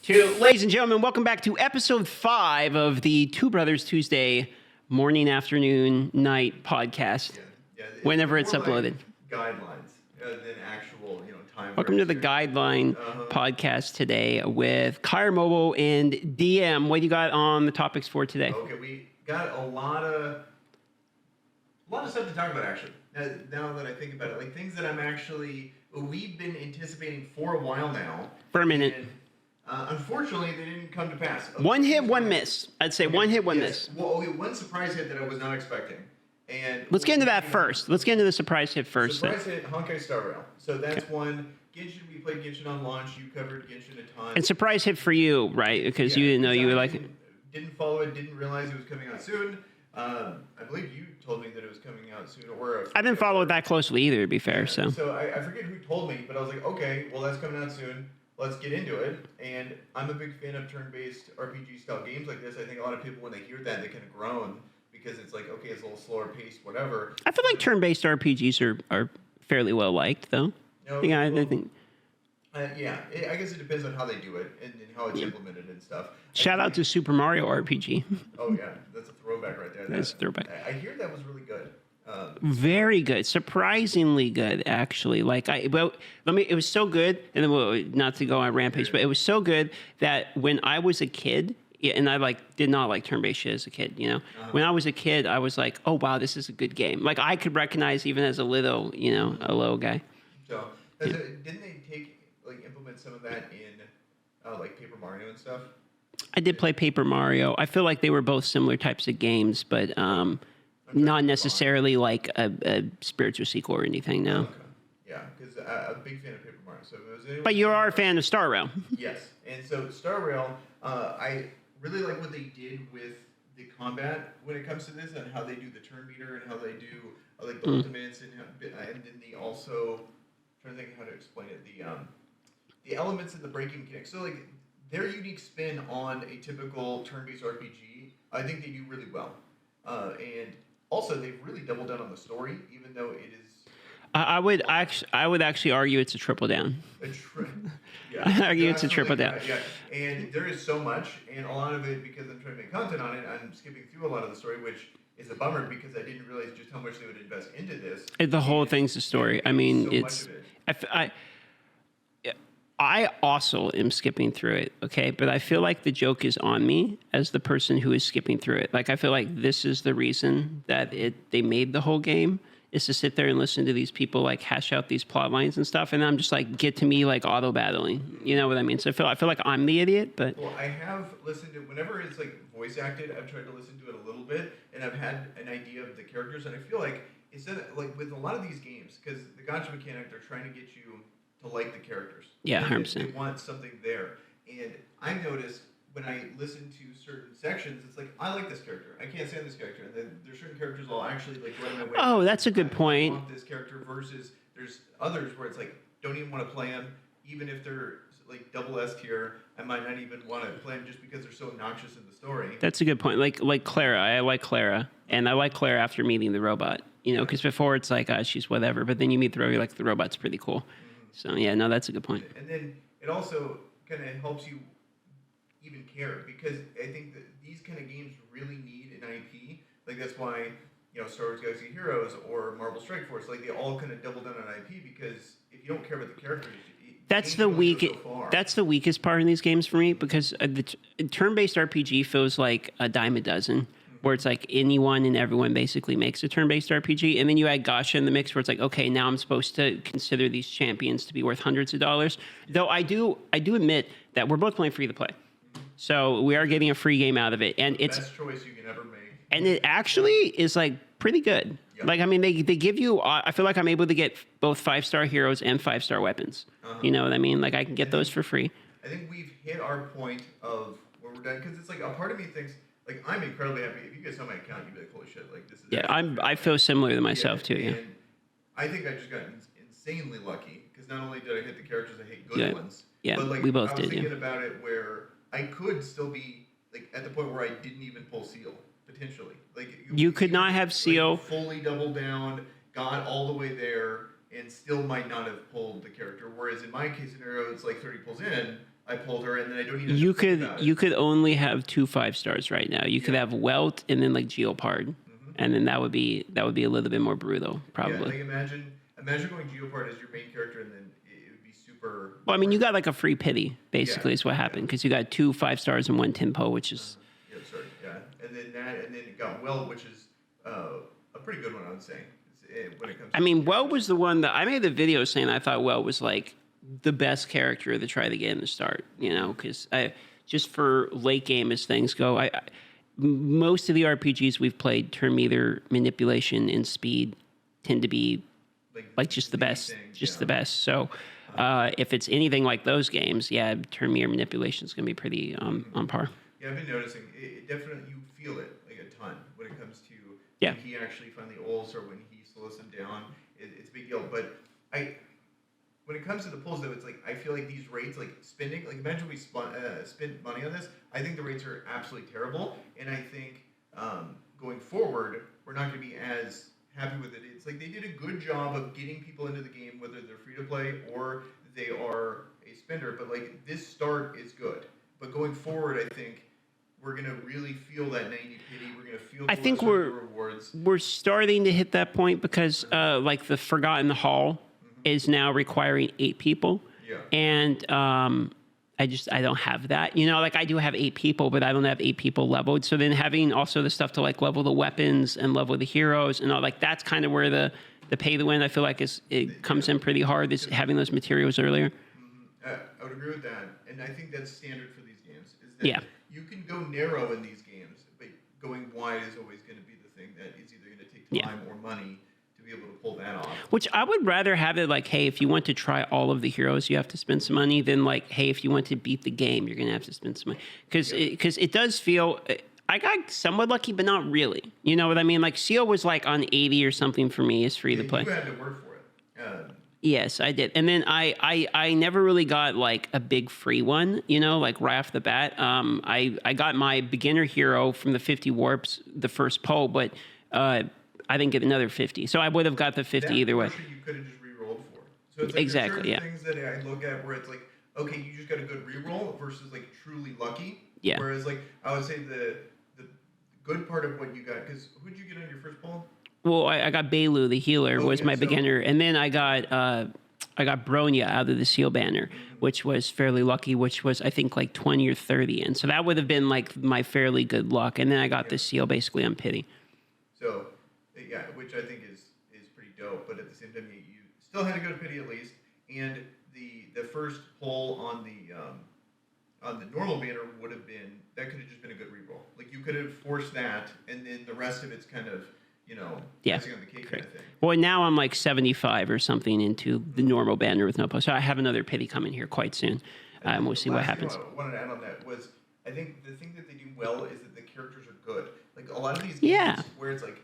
Ladies and gentlemen, welcome back to episode 5 of the Two Brothers Tuesday morning, afternoon, night podcast. Whenever it's uploaded. Guidelines than actual, time. Welcome to the Guideline podcast today with Kyra Mobile and DM. What do you got on the topics for today? Okay, we got a lot of stuff to talk about actually. Now that I think about it, like things that we've been anticipating for a while now. For a minute. And, unfortunately, they didn't come to pass. One hit, one miss. I'd say one hit, one miss. Well, okay, one surprise hit that I was not expecting. And let's get into that first. Let's get into the surprise hit first. Surprise hit, Honkai Star Rail. So that's one. Genshin, we played Genshin on launch. You covered Genshin a ton. And surprise hit for you, right? Because you didn't know you were like... Didn't follow it, didn't realize it was coming out soon. I believe you told me that it was coming out soon. I didn't follow it that closely either, to be fair. So I forget who told me, but I was like, okay, well, that's coming out soon. Let's get into it. And I'm a big fan of turn-based RPG-style games like this. I think a lot of people, when they hear that, they kind of groan because it's like, okay, it's a little slower paced, whatever. I feel like turn-based RPGs are fairly well liked, though. No, yeah, I think. I guess it depends on how they do it and how it's implemented and stuff. Shout out to Super Mario RPG. Oh yeah, that's a throwback right there. That's a throwback. I hear that was really good. Very good, surprisingly good, actually. It was so good, and then not to go on a rampage, but it was so good that when I was a kid, and I did not like turn-based shit as a kid, When I was a kid, I was like, oh wow, this is a good game. Like I could recognize even as a little guy. So didn't they implement some of that in Paper Mario and stuff? I did play Paper Mario. I feel like they were both similar types of games, but not necessarily like a spiritual sequel or anything. No. Okay. Yeah, because I'm a big fan of Paper Mario. But you are a fan of Star Rail. Yes, and so Star Rail, I really like what they did with the combat when it comes to this, and how they do the turn meter and how they do the ultimates and then the also I'm trying to think how to explain it the elements of the breaking mechanics. So their unique spin on a typical turn-based RPG, I think they do really well, and also they've really doubled down on the story, even though it is. I would actually argue it's a triple down. I argue it's a triple down. Yeah, and there is so much, and a lot of it, because I'm trying to make content on it, I'm skipping through a lot of the story, which is a bummer because I didn't realize just how much they would invest into this. The whole thing's a story. I mean, it's. I also am skipping through it, okay? But I feel like the joke is on me as the person who is skipping through it. I feel like this is the reason that they made the whole game, is to sit there and listen to these people hash out these plot lines and stuff, and I'm just get to me auto battling. You know what I mean? So I feel like I'm the idiot, but. Well, I have listened to whenever it's voice acted. I've tried to listen to it a little bit, and I've had an idea of the characters, and I feel like instead of, with a lot of these games, because the gacha mechanic, they're trying to get you to like the characters. Yeah, 100%. They want something there, and I noticed when I listen to certain sections, it's I like this character. I can't stand this character. And then there's certain characters I'll actually run away. Oh, that's a good point. I want this character versus there's others where it's don't even want to play them, even if they're double S tier. I might not even want to play them just because they're so obnoxious in the story. That's a good point. Like Clara, I like Clara, and I like Clara after meeting the robot. Because before it's she's whatever, but then you meet the robot, you're the robot's pretty cool. So yeah, no, that's a good point. And then it also kind of helps you even care, because I think that these kind of games really need an IP. That's why Star Wars Galaxy Heroes or Marvel Strike Force, they all kind of double down on IP, because if you don't care about the characters, that's the weakest part in these games for me, because the turn-based RPG feels like a dime a dozen. Where it's anyone and everyone basically makes a turn-based RPG, and then you add gacha in the mix, where it's okay, now I'm supposed to consider these champions to be worth hundreds of dollars. Though I do admit that we're both playing free to play, so we are getting a free game out of it, and it's the best choice you can ever make. And it actually is pretty good. Yep. They give you. I feel like I'm able to get both 5-star heroes and 5-star weapons. You know what I mean? I can get those for free. I think we've hit our point of where we're done, because it's a part of me thinks. I'm incredibly happy. If you guys saw my account, you'd be holy shit, this is... Yeah, I feel similar to myself, too, yeah. And I think I just got insanely lucky, because not only did I hit the characters I hate good ones, but we both did, I was thinking about it where I could still be, at the point where I didn't even pull Seal, potentially. You could not have Seal... fully doubled down, got all the way there, and still might not have pulled the character, whereas in my case scenario, it's 30 pulls in, I pulled her, and then I don't even. You have to think could about you it. could only have 2 5-stars right now. You could Yeah. have Welt and then like Geopard, and then that would be a little bit more brutal, Yeah, probably. like imagine going Geopard as your main character, and then it would be super. Well, I mean, you hard. got like a free pity, basically, Yeah, is what happened because you got 2 5-stars and 1 Tempo, which is. Yeah, sorry. Yeah, and then it got Weld, which is a pretty good one, I would say. When it comes. I mean, Well was the one that I made the video saying I thought Well was like the best character to try the game to start, you know, because I just for late game as things go, most of the RPGs we've played, turn meter manipulation and speed tend to be like just the best, the best. So if it's anything like those games, yeah, turn meter manipulation is going to be pretty on par. Yeah, I've been noticing it definitely you feel it like a ton when it comes to Yeah. when he actually finally ults or when he slows him down. It's a big deal. But when it comes to the pulls though, it's like I feel like these rates, like spending, like imagine we spent money on this. I think the rates are absolutely terrible, and I think going forward we're not going to be as happy with it. It's like they did a good job of getting people into the game, whether they're free to play or they are a spender. But like this start is good, but going forward, I think we're gonna really feel that 90 pity. We're gonna feel. I the think lesser rewards. we're starting to hit that point because like the Forgotten Hall is now requiring 8 people. Yeah. And I don't have that. You know, like I do have 8 people, but I don't have 8 people leveled. So then having also the stuff to like level the weapons and level the heroes and all, like that's kind of where the pay to win I feel like it comes in pretty hard, is having those materials earlier. I would agree with that, and I think that's standard for these games. Is that Yeah. you can go narrow in these games, but going wide is always going to be the thing that is either going to take Yeah. time or money to be able to pull that off. Which I would rather have it like, hey, if you want to try all of the heroes, you have to spend some money, than like, hey, if you want to beat the game, you're going to have to spend some money. Because it does feel, I got somewhat lucky, but not really. You know what I mean? Like, Seal was like on 80 or something for me as free to play. You had to work for it. Yes, I did. And then I never really got like a big free one, you know, like right off the bat. I got my beginner hero from the 50 warps, the first pull, but I didn't get another 50. So I would have got the 50 That either way. portion you could have just re-rolled for. So it's like Exactly, there's yeah. certain things that I look at where it's like, okay, you just got a good re-roll versus like truly lucky. Yeah. Whereas like I would say the good part of what you got, because who'd you get on your first pull? Well, I got Bailu, the healer, was Okay, my so- beginner, and then I got Bronya out of the Seal banner, which was fairly lucky, which was I think like 20 or 30, and so that would have been like my fairly good luck, and then I got the Seal basically on pity. So, yeah, which I think is pretty dope. But at the same time, you still had to go to pity at least. And the first pull on the normal banner would have been, that could have just been a good reroll. Like you could have forced that, and then the rest of it's kind of icing on the cake kind of thing. Well, now I'm like 75 or something into the normal banner with no post. So I have another pity coming here quite soon, and we'll see what Last thing happens. I wanted to add on that was, I think the thing that they do well is that the characters are good. Like a lot of these games Yeah. where it's like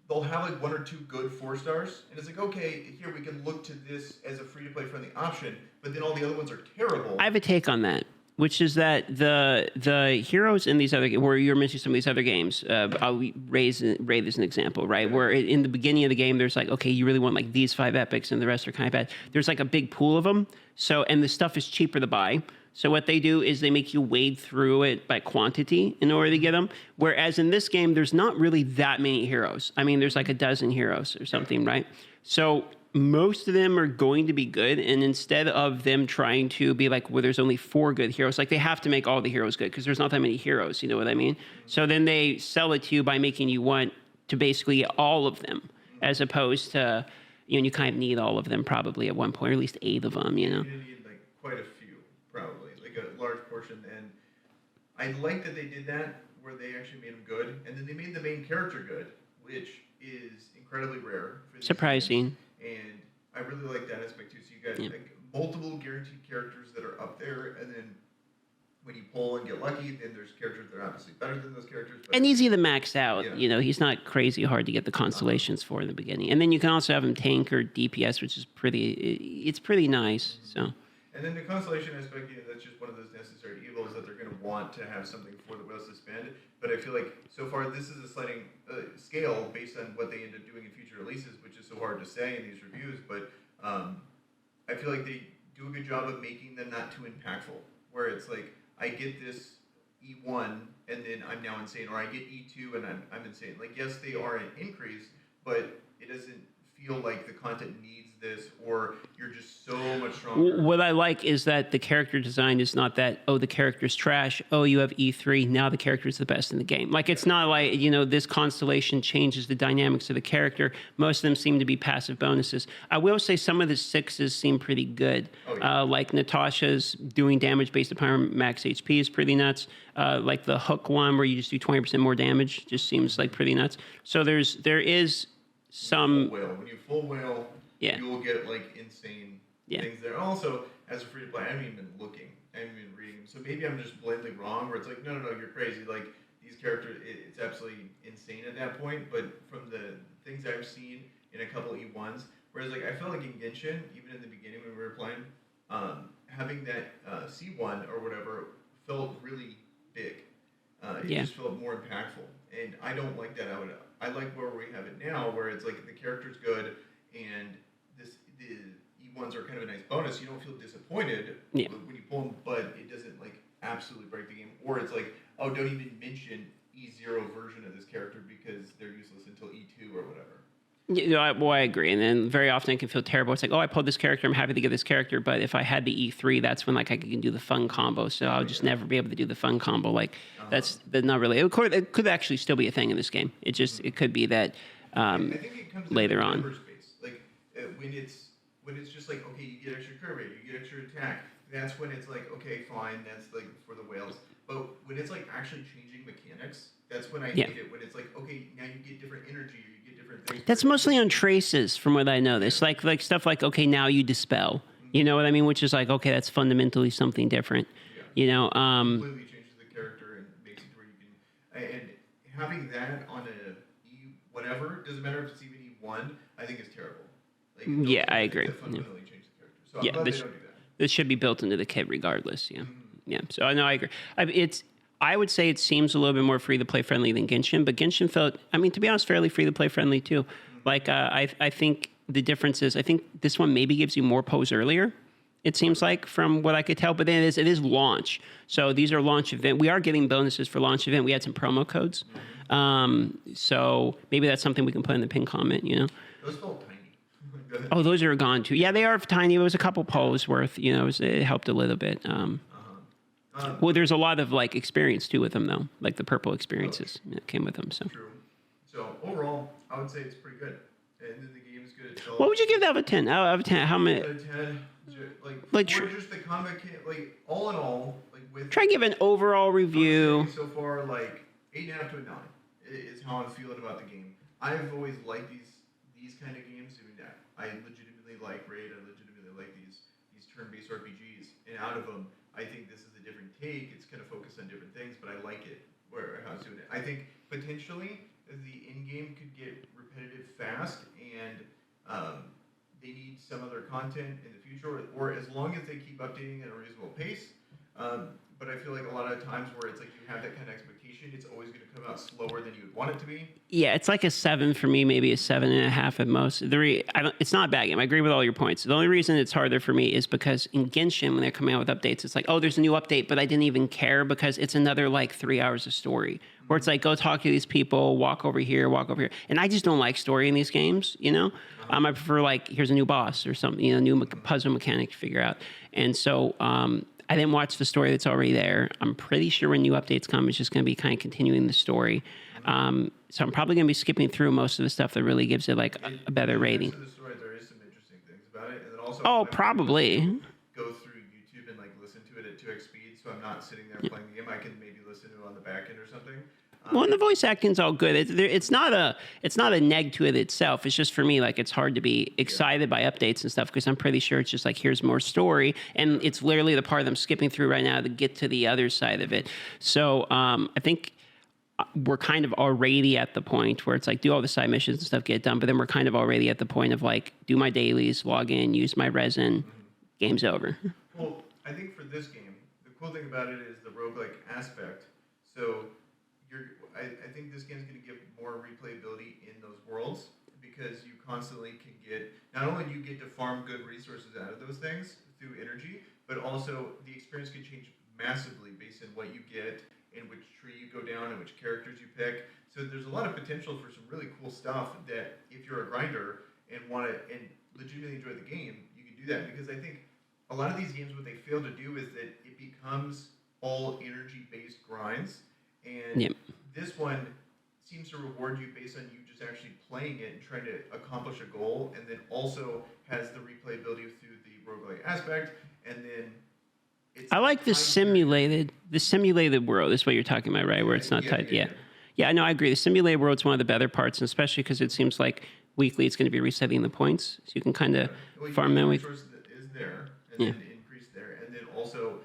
they'll have like 1 or 2 good 4-stars, and it's like, okay, here we can look to this as a free-to-play friendly option, but then all the other ones are terrible. I have a take on that, which is that the heroes in these other, where you're mentioning some of these other games, I'll raise Raid as an example, right? Where in the beginning of the game, there's like, okay, you really want like these 5 epics, and the rest are kind of bad. There's like a big pool of them, so and the stuff is cheaper to buy. So what they do is they make you wade through it by quantity in order to get them. Whereas in this game, there's not really that many heroes. I mean, there's like a dozen heroes or something, right? So most of them are going to be good. And instead of them trying to be like, well, there's only 4 good heroes, like they have to make all the heroes good because there's not that many heroes. You know what I mean? So then they sell it to you by making you want to basically get all of them, as opposed to, you kind of need all of them probably at one point, or at least 8 of them, You need like quite a few, probably, like a large portion. And I like that they did that, where they actually made them good, and then they made the main character good, which is incredibly rare. For these Surprising. games. And I really like that aspect too. So you got like multiple guaranteed characters that are up there, and then when you pull and get lucky, then there's characters that are obviously better than those characters. But And easy to max out. Yeah. He's not crazy hard to get the constellations for in the beginning. And then you can also have him tank or DPS, which is it's pretty nice. So And then the constellation aspect, that's just one of those necessary evils that they're going to want to have something for the whales to spend. But I feel like so far this is a sliding scale based on what they end up doing in future releases, which is so hard to say in these reviews. But I feel like they do a good job of making them not too impactful. Where it's like I get this E1 and then I'm now insane, or I get E2 and I'm insane. Like yes, they are an increase, but it doesn't feel like the content needs this, or you're just so much stronger. What I like is that the character design is not that, oh, the character's trash. Oh, you have E3. Now the character's the best in the game. Like, it's not like, this constellation changes the dynamics of the character. Most of them seem to be passive bonuses. I will say some of the sixes seem pretty good. Oh, yeah. Like Natasha's doing damage based upon her max HP is pretty nuts. Like the hook one where you just do 20% more damage just seems like pretty nuts. So there is some. Full whale. When you full whale, Yeah. you will get like insane Yeah. things there. Also, as a free to play, I haven't even been looking. I haven't even reading them. So maybe I'm just blatantly wrong. Where it's like, no, you're crazy. Like these characters, it's absolutely insane at that point. But from the things I've seen in a couple E1s, whereas like I felt like in Genshin, even in the beginning when we were playing, having that C1 or whatever felt really big. It Yeah. just felt more impactful, and I don't like that. I like where we have it now, where it's like the character's good, and the E1s are kind of a nice bonus. You don't feel disappointed Yeah. when you pull them, but it doesn't like absolutely break the game. Or it's like, oh, don't even mention E0 version of this character because they're useless until E2 or whatever. I agree. And then very often it can feel terrible. It's like, oh, I pulled this character. I'm happy to get this character. But if I had the E3, that's when like I can do the fun combo. So I'll just never be able to do the fun combo. Like that's not really. It could actually still be a thing in this game. It could be that I think it comes later in on. the space. Like when it's just like, okay, you get extra curve rate, you get extra attack. That's when it's like, okay, fine. That's like for the whales. But when it's like actually changing mechanics, that's when I Yeah. hate it. When it's like, okay, now you get different energy, or you get different things. That's mostly on traces, from what I know. This like stuff like, okay, now you dispel. You know what I mean? Which is like, okay, that's fundamentally something different. Yeah. Completely changes the character and makes it to where you can. And having that on a E whatever, doesn't matter if it's even E1, I think is terrible. Like, Yeah, I things agree. that fundamentally change the character. So Yeah, I'm glad this- they don't do that. This should be built into the kit regardless. Yeah. Yeah. So no, I agree. I would say it seems a little bit more free to play friendly than Genshin, but Genshin felt, I mean, to be honest, fairly free to play friendly too. Like I think the difference is, I think this one maybe gives you more pose earlier. It seems like from what I could tell, but then it is launch. So these are launch event. We are getting bonuses for launch event. We had some promo codes. So maybe that's something we can put in the pin comment. Those felt tiny. Go ahead. Oh, those are gone too. Yeah, they are tiny. It was a couple pose worth. It helped a little bit. Well, there's a lot of like experience too with them though, like the purple experiences came with them. So, True. So overall, I would say it's pretty good. And then the game is good itself. what would you give that out of 10? Out of 10, how many? Out of 10, Like, for just the combat, like all in all, like with. Try and give an overall I would review. say so far, like 8.5 to a 9 is how I'm feeling about the game. I've always liked these kind of games. I mean, I legitimately like Raid. I legitimately like these turn-based RPGs. And out of them, I think this is a different take. It's kind of focused on different things, but I like it where how it's doing it. I think potentially the in game could get repetitive fast, and they need some other content in the future, or as long as they keep updating at a reasonable pace. But I feel like a lot of times where it's like you have that kind of expectation, it's always going to come out slower than you would want it to be. Yeah, it's like a 7 for me, maybe a 7.5 at most. It's not a bad game. I agree with all your points. The only reason it's harder for me is because in Genshin, when they're coming out with updates, it's like, oh, there's a new update, but I didn't even care because it's another like 3 hours of story. Where it's like, go talk to these people, walk over here, and I just don't like story in these games. I prefer like, here's a new boss or something, new puzzle mechanic to figure out. And so I didn't watch the story that's already there. I'm pretty sure when new updates come, it's just going to be kind of continuing the story. So I'm probably going to be skipping through most of the stuff that really gives it like a better rating. The story, there is some interesting things about it, and then also Oh, I'm probably. able to go through YouTube and like listen to it at 2x speed, so I'm not sitting there playing the game. I can maybe listen to it on the back end or something. Well, and the voice acting's all good. It's not a neg to it itself. It's just for me, like it's hard to be excited by updates and stuff because I'm pretty sure it's just like here's more story, and it's literally the part I'm skipping through right now to get to the other side of it. So I think we're kind of already at the point where it's like do all the side missions and stuff, get it done, but then we're kind of already at the point of like do my dailies, log in, use my resin, game's over. Well, I think for this game, the cool thing about it is the roguelike aspect. So I think this game's going to give more replayability in those worlds because you constantly can get, not only do you get to farm good resources out of those things through energy, but also the experience can change massively based on what you get and which tree you go down and which characters you pick. So there's a lot of potential for some really cool stuff that if you're a grinder and want to and legitimately enjoy the game, you can do that because I think a lot of these games what they fail to do is that it becomes all energy based grinds and Yep. this one seems to reward you based on you just actually playing it and trying to accomplish a goal and then also has the replayability through the roguelike aspect and then it's I like the simulated world is what you're talking about, right? Where it's not tied. Yeah. Yeah, no, I agree. The simulated world's one of the better parts, and especially because it seems like weekly it's going to be resetting the points, so you can kind of farm them with. Resource that is there and Yeah. then increase there and then also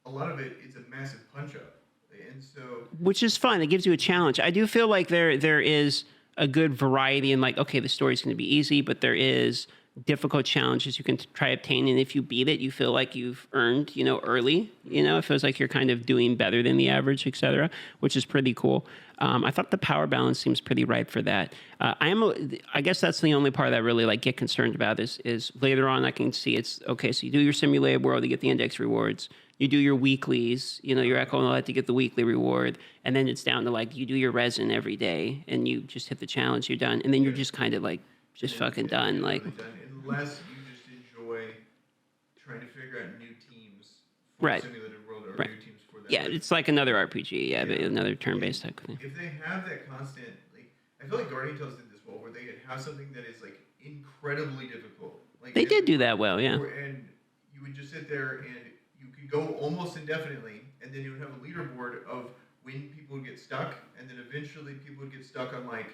a lot of it is a massive punch up and so Which is fun. It gives you a challenge. I do feel like there is a good variety in like, okay, the story's going to be easy, but there is difficult challenges you can try obtain, and if you beat it, you feel like you've earned, early. It feels like you're kind of doing better than the average, etc., which is pretty cool. I thought the power balance seems pretty right for that. I guess that's the only part that I really like get concerned about is later on I can see it's okay. So you do your simulated world, you get the index rewards. You do your weeklies, your Echo and all that to get the weekly reward, and then it's down to like you do your resin every day, and you just hit the challenge, you're done, and then you're just kind of like just fucking done. Like, really done, unless you just enjoy trying to figure out new teams for Right. simulated world or Right. new teams for that. yeah, it's like another RPG, but another turn-based type of thing. If they have that constant, like I feel like Guardian Tales did this well, where they have something that is like incredibly difficult. Like They did do that well, yeah. and you would just sit there and you could go almost indefinitely, and then you would have a leaderboard of when people would get stuck, and then eventually people would get stuck on like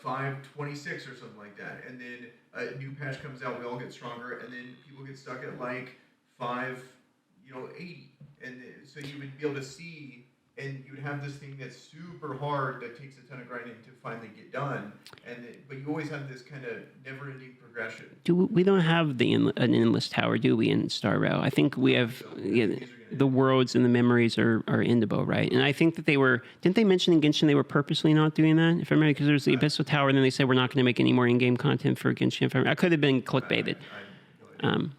526 or something like that, and then a new patch comes out, we all get stronger, and then people get stuck at like 580, and so you would be able to see, and you would have this thing that's super hard that takes a ton of grinding to finally get done, but you always have this kind of never-ending progression. We don't have an endless tower, do we, in Star Rail? I think we have the worlds and the memories are Indigo, right? And I think that didn't they mention in Genshin they were purposely not doing that? If I remember, because there's the Abyssal Tower, and then they said we're not going to make any more in-game content for Genshin. I could have been clickbaited.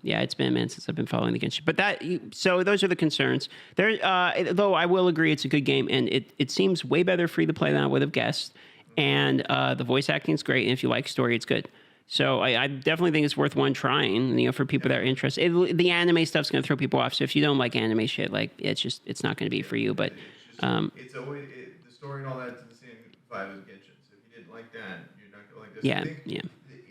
Yeah, it's been a minute since I've been following the Genshin. But so those are the concerns. Though I will agree it's a good game, and it seems way better free to play than I would have guessed. And the voice acting is great, and if you like story, it's good. So I definitely think it's worth one trying, for people that are interested. The anime stuff's going to throw people off. So if you don't like anime shit, like it's not going to be for you. But it's always the story and all that's the same vibe as Genshin. So if you didn't like that, you're not going to like this. Yeah, I think yeah.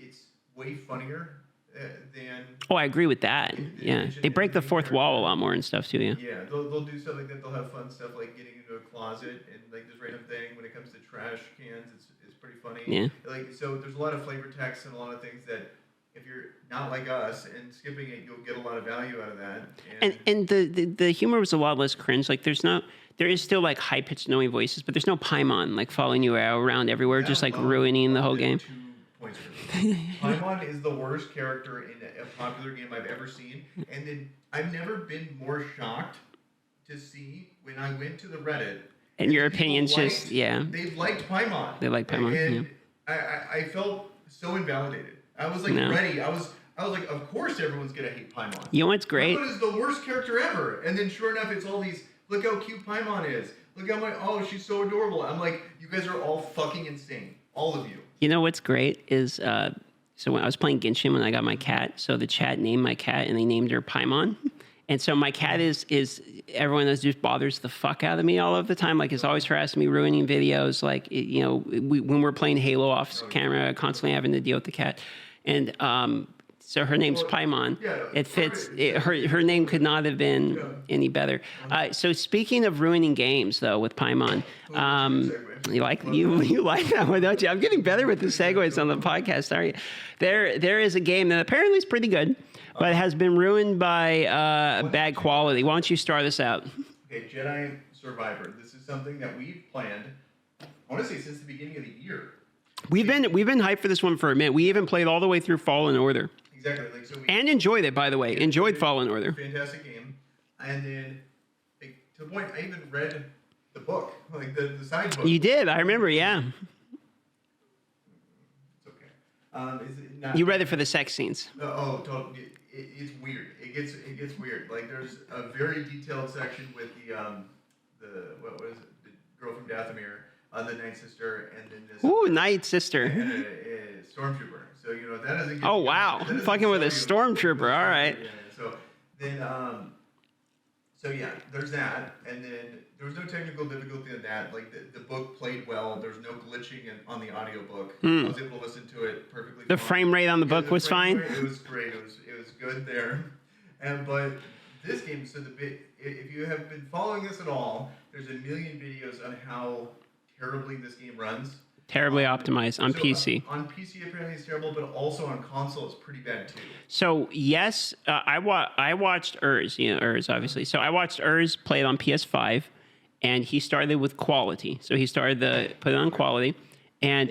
It's way funnier than. Oh, I agree with that. Yeah, they break the fourth wall a lot more and stuff too. Yeah. Yeah, they'll do stuff like that. They'll have fun stuff like getting into a closet and like this random thing. When it comes to trash cans, it's pretty funny. Yeah. Like so, there's a lot of flavor text and a lot of things that if you're not like us and skipping it, you'll get a lot of value out of that. And the humor was a lot less cringe. Like there is still like high pitched annoying voices, but there's no Paimon like following you around everywhere, just like ruining the whole game. 2 points for me. Paimon is the worst character in a popular game I've ever seen, and then I've never been more shocked to see when I went to the Reddit. And your people opinions liked- They liked Paimon. They like Paimon, And I felt so invalidated. I was like No. ready. I was like, of course everyone's gonna hate Paimon. You know what's great? Paimon is the worst character ever. And then sure enough, it's all these. Look how cute Paimon is. Look how much. Oh, she's so adorable. I'm like, you guys are all fucking insane. All of you. You know what's great is so when I was playing Genshin when I got my cat, so the chat named my cat and they named her Paimon. And so my cat is everyone that just bothers the fuck out of me all of the time. Like, is always harassing me, ruining videos. Like, when we're playing Halo off camera, constantly having to deal with the cat. And so her name's Paimon. Yeah, it fits. Her name could not have been any better. So speaking of ruining games, though, with Paimon, you like that one, don't you? I'm getting better with the segues on the podcast. Are you? There is a game that apparently is pretty good, but has been ruined by bad quality. Why don't you start us out? Okay, Jedi Survivor. This is something that we've planned. I want to say since the beginning of the year. We've been hyped for this one for a minute. We even played all the way through Fallen Order. Exactly. Like so. And enjoyed it, by the way. Enjoyed Fallen Order. Fantastic game. And then, like, to the point, I even read the book, like the side book. You did. I remember. Yeah. It's okay. Is it not? You read it for the sex scenes. Oh, totally. it's weird. It gets weird. Like there's a very detailed section with the what is it? The girl from Dathomir, the Night Sister, and then this Ooh, Night Sister. and a stormtrooper. So that doesn't. Get Oh you, wow, that doesn't fucking with a sell you stormtrooper. All right. Yeah. So then so yeah, there's that, and then there was no technical difficulty in that. Like the book played well. There's no glitching on the audiobook. I was able to listen to it perfectly. The fine. frame rate on the Yeah, book was fine. It was great. It was good there. But this game, so if you have been following this at all, there's a million videos on how terribly this game runs. Terribly optimized on So, PC. On PC, apparently it's terrible, but also on console, it's pretty bad too. So yes, I watched Urs, obviously. So I watched Urs play it on PS5, and he started with quality. So he started put it on quality, and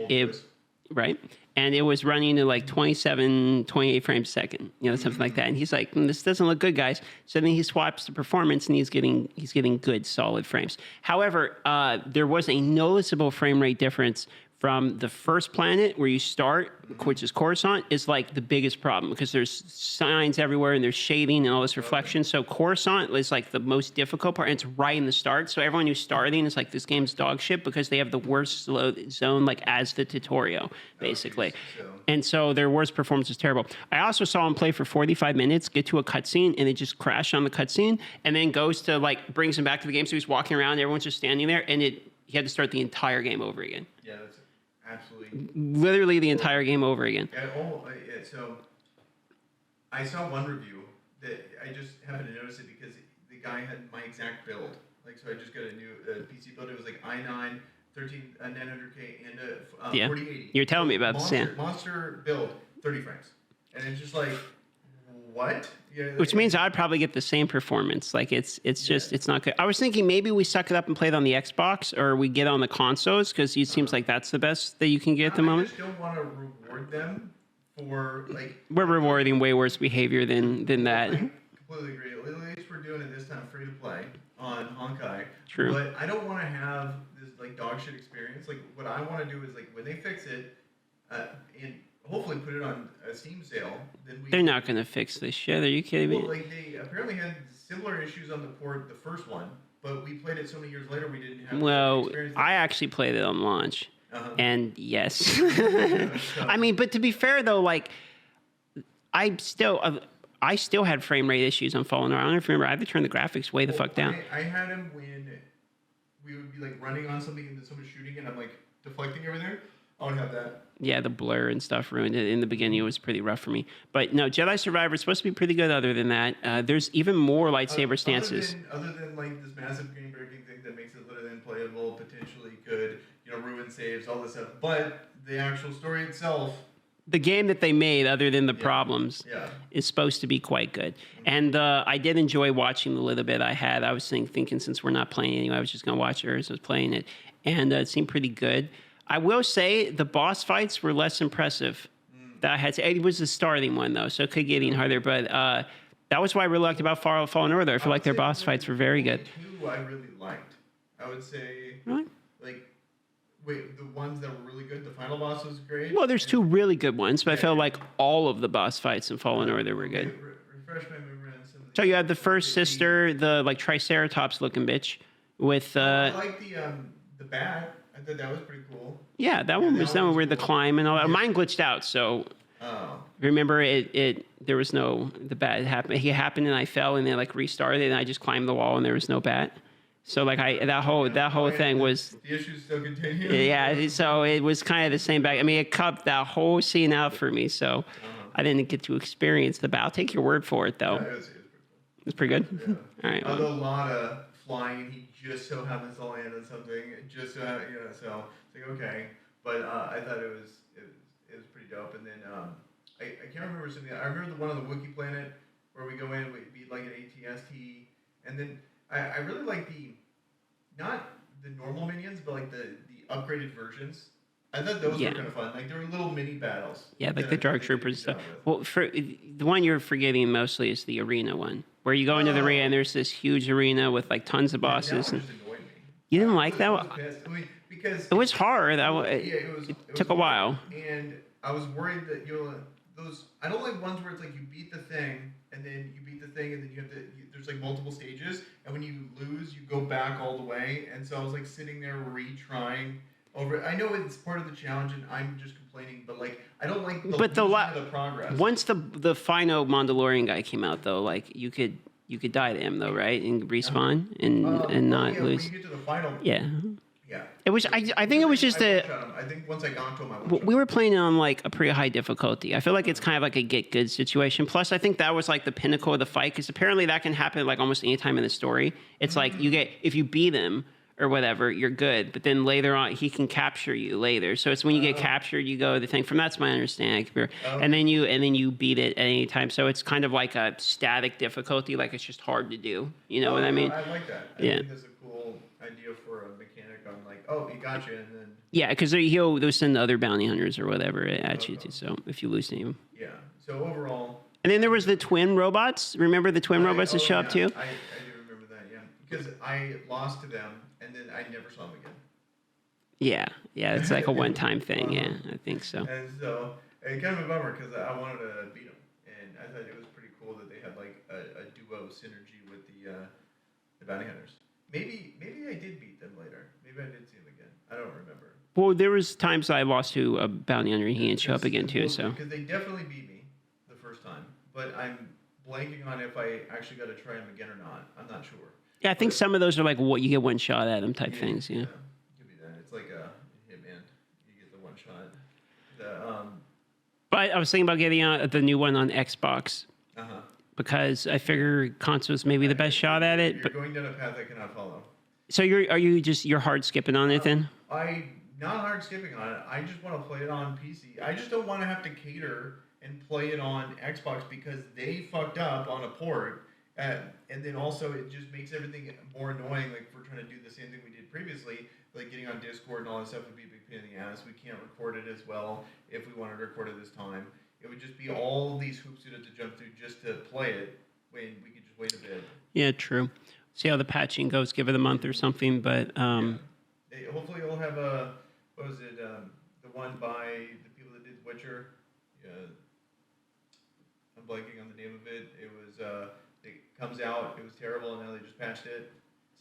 and it was running at like 27, 28 frames a second, something like that. And he's like, this doesn't look good, guys. So then he swaps the performance, and he's getting good, solid frames. However, there was a noticeable frame rate difference from the first planet where you start, which is Coruscant, is like the biggest problem because there's signs everywhere and there's shading and all this reflection. So Coruscant is like the most difficult part, and it's right in the start. So everyone who's starting is like, this game's dog shit because they have the worst slow zone, like as the tutorial, basically. And so their worst performance is terrible. I also saw him play for 45 minutes, get to a cutscene, and it just crashed on the cutscene, and then goes to like brings him back to the game. So he's walking around, everyone's just standing there, and he had to start the entire game over again. Yeah, that's absolutely. Literally the entire game over again. Yeah, so I saw one review that I just happened to notice it because the guy had my exact build. Like, so I just got a new PC build. It was like i9, 900K, and 4080. You're telling me about this, yeah. Monster build, 30 frames. And it's just like, what? Yeah, which means I'd probably get the same performance. Like it's not good. I was thinking maybe we suck it up and play it on the Xbox, or we get on the consoles because it seems like that's the best that you can get at the moment. I just don't want to reward them for like. We're rewarding way worse behavior than that. I completely agree. At least we're doing it this time free to play on Honkai. True. But I don't want to have this like dog shit experience. Like what I want to do is like when they fix it, and hopefully put it on a Steam sale. Then they're not going to fix this shit. Are you kidding me? Well, like they apparently had similar issues on the port, the first one, but we played it so many years later we didn't have. Well, I actually played it on launch, and yes, I mean, but to be fair though, like I still had frame rate issues on Fallen Order. I don't know if you remember. I had to turn the graphics way the fuck down. I had him when we would be like running on something and someone's shooting and I'm like deflecting over there. I would have that. Yeah, the blur and stuff ruined it. In the beginning, it was pretty rough for me. But no, Jedi Survivor is supposed to be pretty good other than that. There's even more lightsaber stances. Other than like this massive game-breaking thing that makes it literally unplayable, potentially could, ruin saves, all this stuff. But the actual story itself... The game that they made, other than the problems, is supposed to be quite good. And I did enjoy watching the little bit I had. I was thinking since we're not playing anyway, I was just going to watch it as I was playing it. And it seemed pretty good. I will say the boss fights were less impressive. That I had to, it was the starting one though, so it could get even harder. But that was what I really liked about Fallen Order. I feel like their boss fights were very good. Two I really liked. I would say like the ones that were really good. The final boss was great. Well, there's two really good ones, but I felt like all of the boss fights in Fallen Order were good. Refresh my memory on some of the. So you had the first sister, the like Triceratops looking bitch, with. I like the bat. I thought that was pretty cool. Yeah, that one was where the climb and all that. Mine glitched out, so remember there was no the bat happened. He happened and I fell and then like restarted and I just climbed the wall and there was no bat. So like that whole thing was the issues still continue. Yeah, so it was kind of the same back. I mean, it cut that whole scene out for me, so I didn't get to experience the bat. I'll take your word for it though. Yeah, it was pretty good. Yeah. All right. Although a lot of flying, he just so happens to land on something. Just so so it's like okay, but I thought it was pretty dope. And then I can't remember something. I remember the one on the Wookiee planet where we go in, we beat like an ATST, and then I really like not the normal minions, but like the upgraded versions. I thought those were kind of fun. Like there were little mini battles. Yeah, like the Dark Troopers stuff. Well, for the one you're forgetting mostly is the arena one, where you go into the arena and there's this huge arena with like tons of bosses. That one just annoyed me. You didn't like that one? I mean, because it was hard. It took a while. And I was worried that those. I don't like ones where it's like you beat the thing and then you beat the thing and then you have to. There's like multiple stages, and when you lose, you go back all the way. And so I was like sitting there retrying over it. I know it's part of the challenge, and I'm just complaining, but like I don't like the But losing of the progress. once the final Mandalorian guy came out though, like you could die to him though, right? And respawn and not yeah, lose. when you get to the final, Yeah. yeah. It was. I think it was just I a. one-shot him. I think once I got to him, I one-shot We were playing it on like a pretty high difficulty. I feel like it's kind of like a get good situation. Plus, I think that was like the pinnacle of the fight because apparently that can happen like almost any time in the story. It's like you get if you beat him or whatever, you're good. But then later on, he can capture you later. So it's when you get captured, you go the thing. From that's my understanding. And then you beat it at any time. So it's kind of like a static difficulty. Like it's just hard to do. You know what I mean? I like that. I Yeah. think that's a cool idea for a mechanic on like, oh, he got you, and then Yeah, because they'll send other bounty hunters or whatever at you too. So if you lose to him. yeah. So overall, And then there was the twin robots. Remember the twin robots that show up too? I do remember that, yeah. Because I lost to them, and then I never saw them again. Yeah, it's like a one-time thing. Yeah, I think so. And so, it's kind of a bummer because I wanted to beat them, and I thought it was pretty cool that they had like a duo synergy with the bounty hunters. Maybe I did beat them later. Maybe I did see them again. I don't remember. Well, there was times I lost to a bounty hunter and he didn't show up again too. So Because they definitely beat me the first time, but I'm blanking on if I actually got to try them again or not. I'm not sure. yeah, I think some of those are like what you get one shot at them type things. Yeah. Could be that. It's like a Hitman. You get the one shot. But I was thinking about getting the new one on Xbox because I figure console's maybe the best shot at it. You're But going down a path I cannot follow. so you're hard skipping on it then? I not hard skipping on it. I just want to play it on PC. I just don't want to have to cater and play it on Xbox because they fucked up on a port, and then also it just makes everything more annoying. Like if we're trying to do the same thing we did previously, like getting on Discord and all that stuff would be a big pain in the ass. We can't record it as well if we wanted to record it this time. It would just be all these hoops we'd have to jump through just to play it when we could just wait a bit. Yeah, true. See how the patching goes. Give it a month or something. But Hopefully you'll have a, what was it, the one by the people that did Witcher. I'm blanking on the name of it. It was, it comes out, it was terrible, and now they just patched it.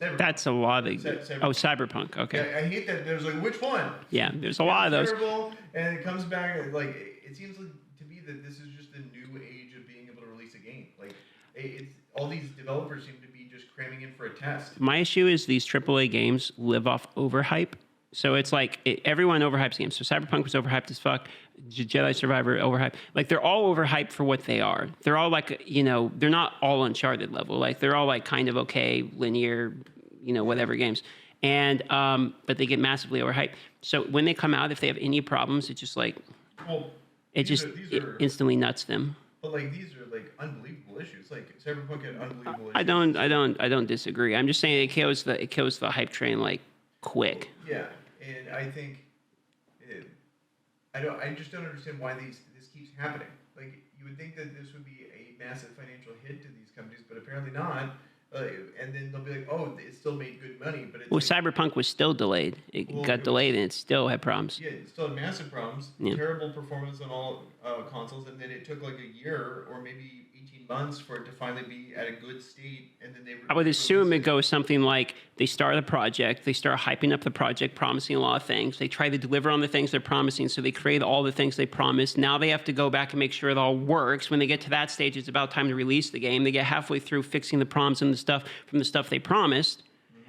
Cyberpunk. that's a lot of. Cyberpunk. Oh, Cyberpunk. Okay. Yeah, I hate that. There's like, which one? Yeah, there's a lot of those. Terrible, and it comes back, like, it seems like to me that this is just the new age of being able to release a game. Like, it's all these developers seem to be just cramming in for a test. My issue is these AAA games live off overhype. So it's like everyone overhypes games. So Cyberpunk was overhyped as fuck. Jedi Survivor overhyped. Like they're all overhyped for what they are. They're all like, they're not all Uncharted level. Like they're all like kind of okay, linear, whatever games. And but they get massively overhyped. So when they come out, if they have any problems, it's just like Well, it instantly nuts them. But like these are like unbelievable issues. Like Cyberpunk had unbelievable issues. I don't disagree. I'm just saying it kills the hype train like quick. Yeah, and I think I just don't understand why this keeps happening. Like you would think that this would be a massive financial hit to these companies, but apparently not. And then they'll be like, "Oh, it still made good money," but it's Well, like, Cyberpunk was still delayed. It got delayed and it still had problems. yeah, it still had massive problems. Yeah. Terrible performance on all consoles, and then it took like a year or maybe 18 months for it to finally be at a good state, and then they. I would assume it goes something like they start a project, they start hyping up the project, promising a lot of things. They try to deliver on the things they're promising, so they create all the things they promised. Now they have to go back and make sure it all works. When they get to that stage, it's about time to release the game. They get halfway through fixing the problems and the stuff from the stuff they promised,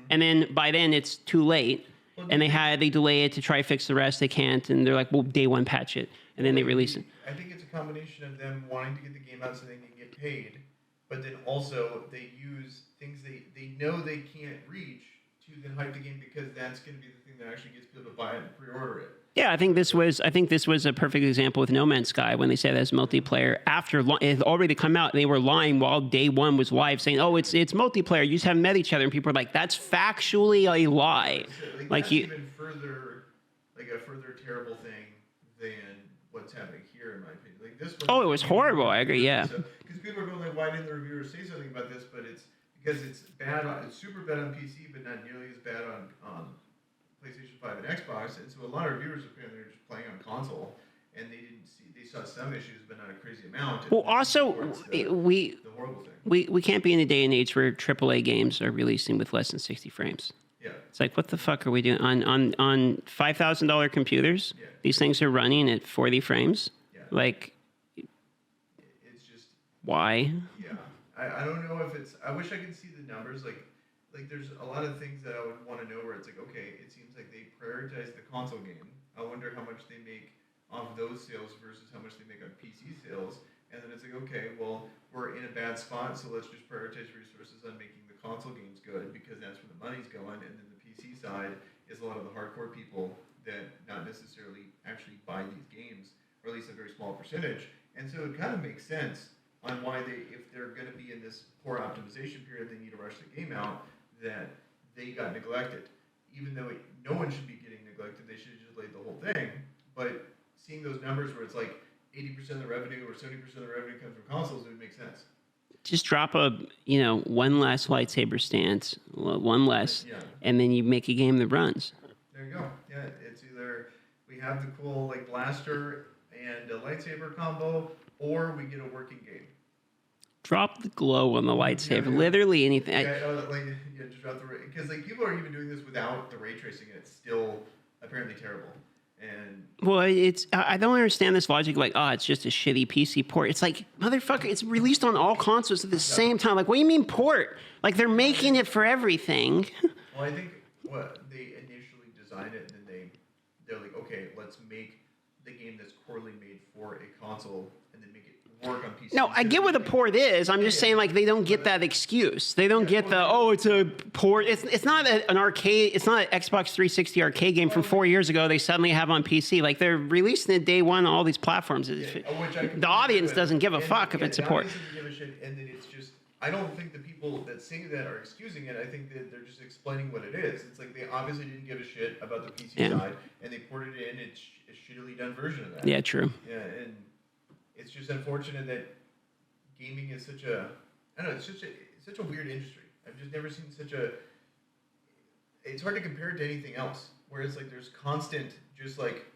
and then by then it's too late. And they delay it to try to fix the rest. They can't, and they're like, "Well, day one, patch it," and then they release it. I think it's a combination of them wanting to get the game out so they can get paid, but then also they use things they know they can't reach to then hype the game because that's going to be the thing that actually gets people to buy it and pre-order it. Yeah, I think this was a perfect example with No Man's Sky when they said that's multiplayer. After it had already come out, they were lying while day one was live, saying, "Oh, it's multiplayer. You just haven't met each other." And people are like, "That's factually a lie." So, Like that's you, even further, like a further terrible thing than what's happening here, in my opinion. Like this. Oh, it was horrible. I agree. Yeah. Because people are going like, "Why didn't the reviewers say something about this?" But it's because it's bad. It's super bad on PC, but not nearly as bad on PlayStation 5 and Xbox, and so a lot of reviewers apparently are just playing on console, and they saw some issues, but not a crazy amount. Well, And also towards the horrible thing. we can't be in a day and age where AAA games are releasing with less than 60 frames. Yeah. It's like, what the fuck are we doing on $5,000 computers? Yeah. These things are running at 40 frames. Yeah. Like, It's just why? yeah. I don't know if it's. I wish I could see the numbers. Like there's a lot of things that I would want to know where it's like, okay, it seems like they prioritize the console game. I wonder how much they make off those sales versus how much they make on PC sales. And then it's like, okay, well, we're in a bad spot, so let's just prioritize resources on making the console games good because that's where the money's going. And then the PC side is a lot of the hardcore people that not necessarily actually buy these games, or at least a very small percentage. And so it kind of makes sense on why if they're going to be in this poor optimization period, they need to rush the game out, that they got neglected. Even though no one should be getting neglected, they should have just laid the whole thing. But seeing those numbers where it's like 80% of the revenue or 70% of the revenue comes from consoles, it would make sense. Just drop one less lightsaber stance, one less, Yeah. and then you make a game that runs. There you go. Yeah, it's either we have the cool like blaster and a lightsaber combo, or we get a working game. Drop the glow on the lightsaber. Yeah. Literally anything. Just drop the because like people are even doing this without the ray tracing, and it's still apparently terrible. And Well, I don't understand this logic. Like, oh, it's just a shitty PC port. It's like, motherfucker, it's released on all consoles at the same time. Like, what do you mean port? Like, they're making it for everything. well, I think what they initially designed it, and then they're like, okay, let's make the game that's poorly made for a console, and then make it work on PC. No, I get what a port is. I'm just saying, like, they don't get that excuse. They don't get it's a port. It's not an arcade. It's not an Xbox 360 arcade game from 4 years ago. They suddenly have on PC. Like, they're releasing it day one on all these platforms. The audience doesn't give a fuck if it's a port. The audience doesn't give a shit, and then it's just. I don't think the people that say that are excusing it. I think that they're just explaining what it is. It's like they obviously didn't give a shit about the PC side, and they ported it in a shittily done version of that. Yeah, true. Yeah, and it's just unfortunate that gaming is such a. I don't know. It's such a weird industry. I've just never seen such a. It's hard to compare it to anything else. Where it's like there's constant, just like,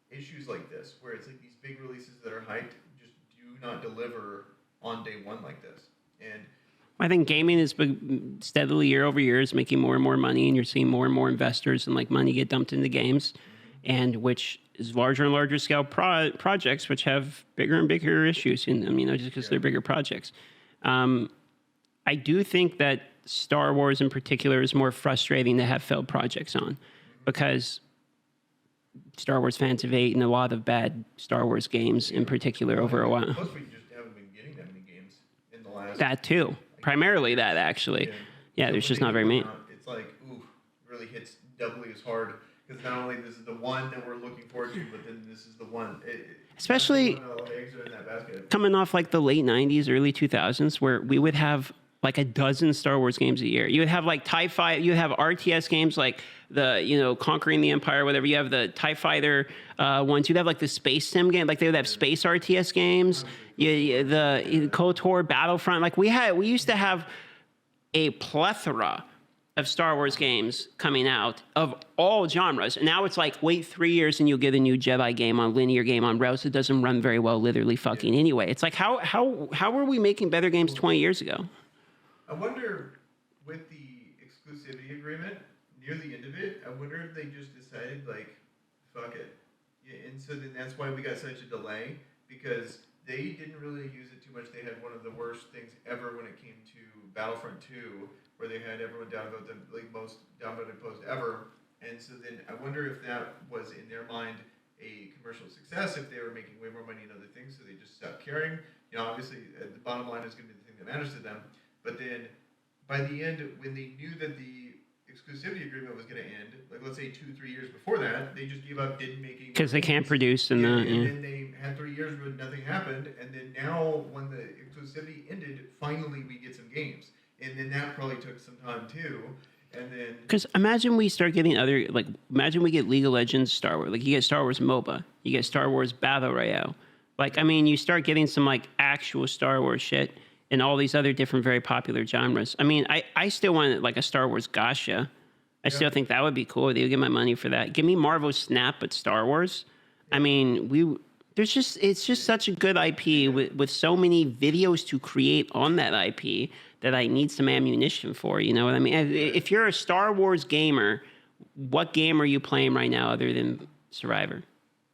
issues like this, where it's like these big releases that are hyped just do not deliver on day one like this, and. I think gaming is steadily year over year is making more and more money, and you're seeing more and more investors and like money get dumped into games, and which is larger and larger scale projects, which have bigger and bigger issues in them. Just because they're bigger projects. I do think that Star Wars in particular is more frustrating to have failed projects on, because Star Wars fans have eaten a lot of bad Star Wars games in particular over a while. Plus, we just haven't been getting that many games in the last. That too. Primarily that, actually. Yeah, there's just not very many. It's like, ooh, really hits doubly as hard. Because not only this is the one that we're looking forward to, but then this is the one. Especially all the eggs are in that basket. coming off like the late 90s, early 2000s, where we would have like a dozen Star Wars games a year. You would have like TIE Fighter, you would have RTS games like the, Conquering the Empire, whatever. You have the TIE Fighter ones. You'd have like the Space Sim game. Like they would have Space RTS games. The KOTOR, Battlefront. Like we used to have a plethora of Star Wars games coming out of all genres. And now it's like, wait 3 years and you'll get a new Jedi game on linear game on rails that doesn't run very well, literally fucking anyway. It's like, how were we making better games 20 years ago? I wonder, with the exclusivity agreement, near the end of it, I wonder if they just decided, like, fuck it. Yeah, and so then that's why we got such a delay, because they didn't really use it too much. They had one of the worst things ever when it came to Battlefront 2, where they had everyone downvote the most downvoted post ever. And so then I wonder if that was, in their mind, a commercial success, if they were making way more money in other things, so they just stopped caring. Obviously, the bottom line is going to be the thing that matters to them. But then, by the end, when they knew that the exclusivity agreement was going to end, like let's say 2-3 years before that, they just gave up, didn't make any. Because they can't produce and then they had 3 years where nothing happened, and then now when the exclusivity ended, finally we get some games, and then that probably took some time too. And then because imagine we start getting imagine we get League of Legends Star Wars, like you get Star Wars MOBA, you get Star Wars Battle Royale, you start getting some like actual Star Wars shit. And all these other different, very popular genres. I still want like a Star Wars Gacha. I still think that would be cool. They would give my money for that. Give me Marvel Snap, but Star Wars. I mean, it's just such a good IP with so many videos to create on that IP that I need some ammunition for. You know what I mean? If you're a Star Wars gamer, what game are you playing right now other than Survivor?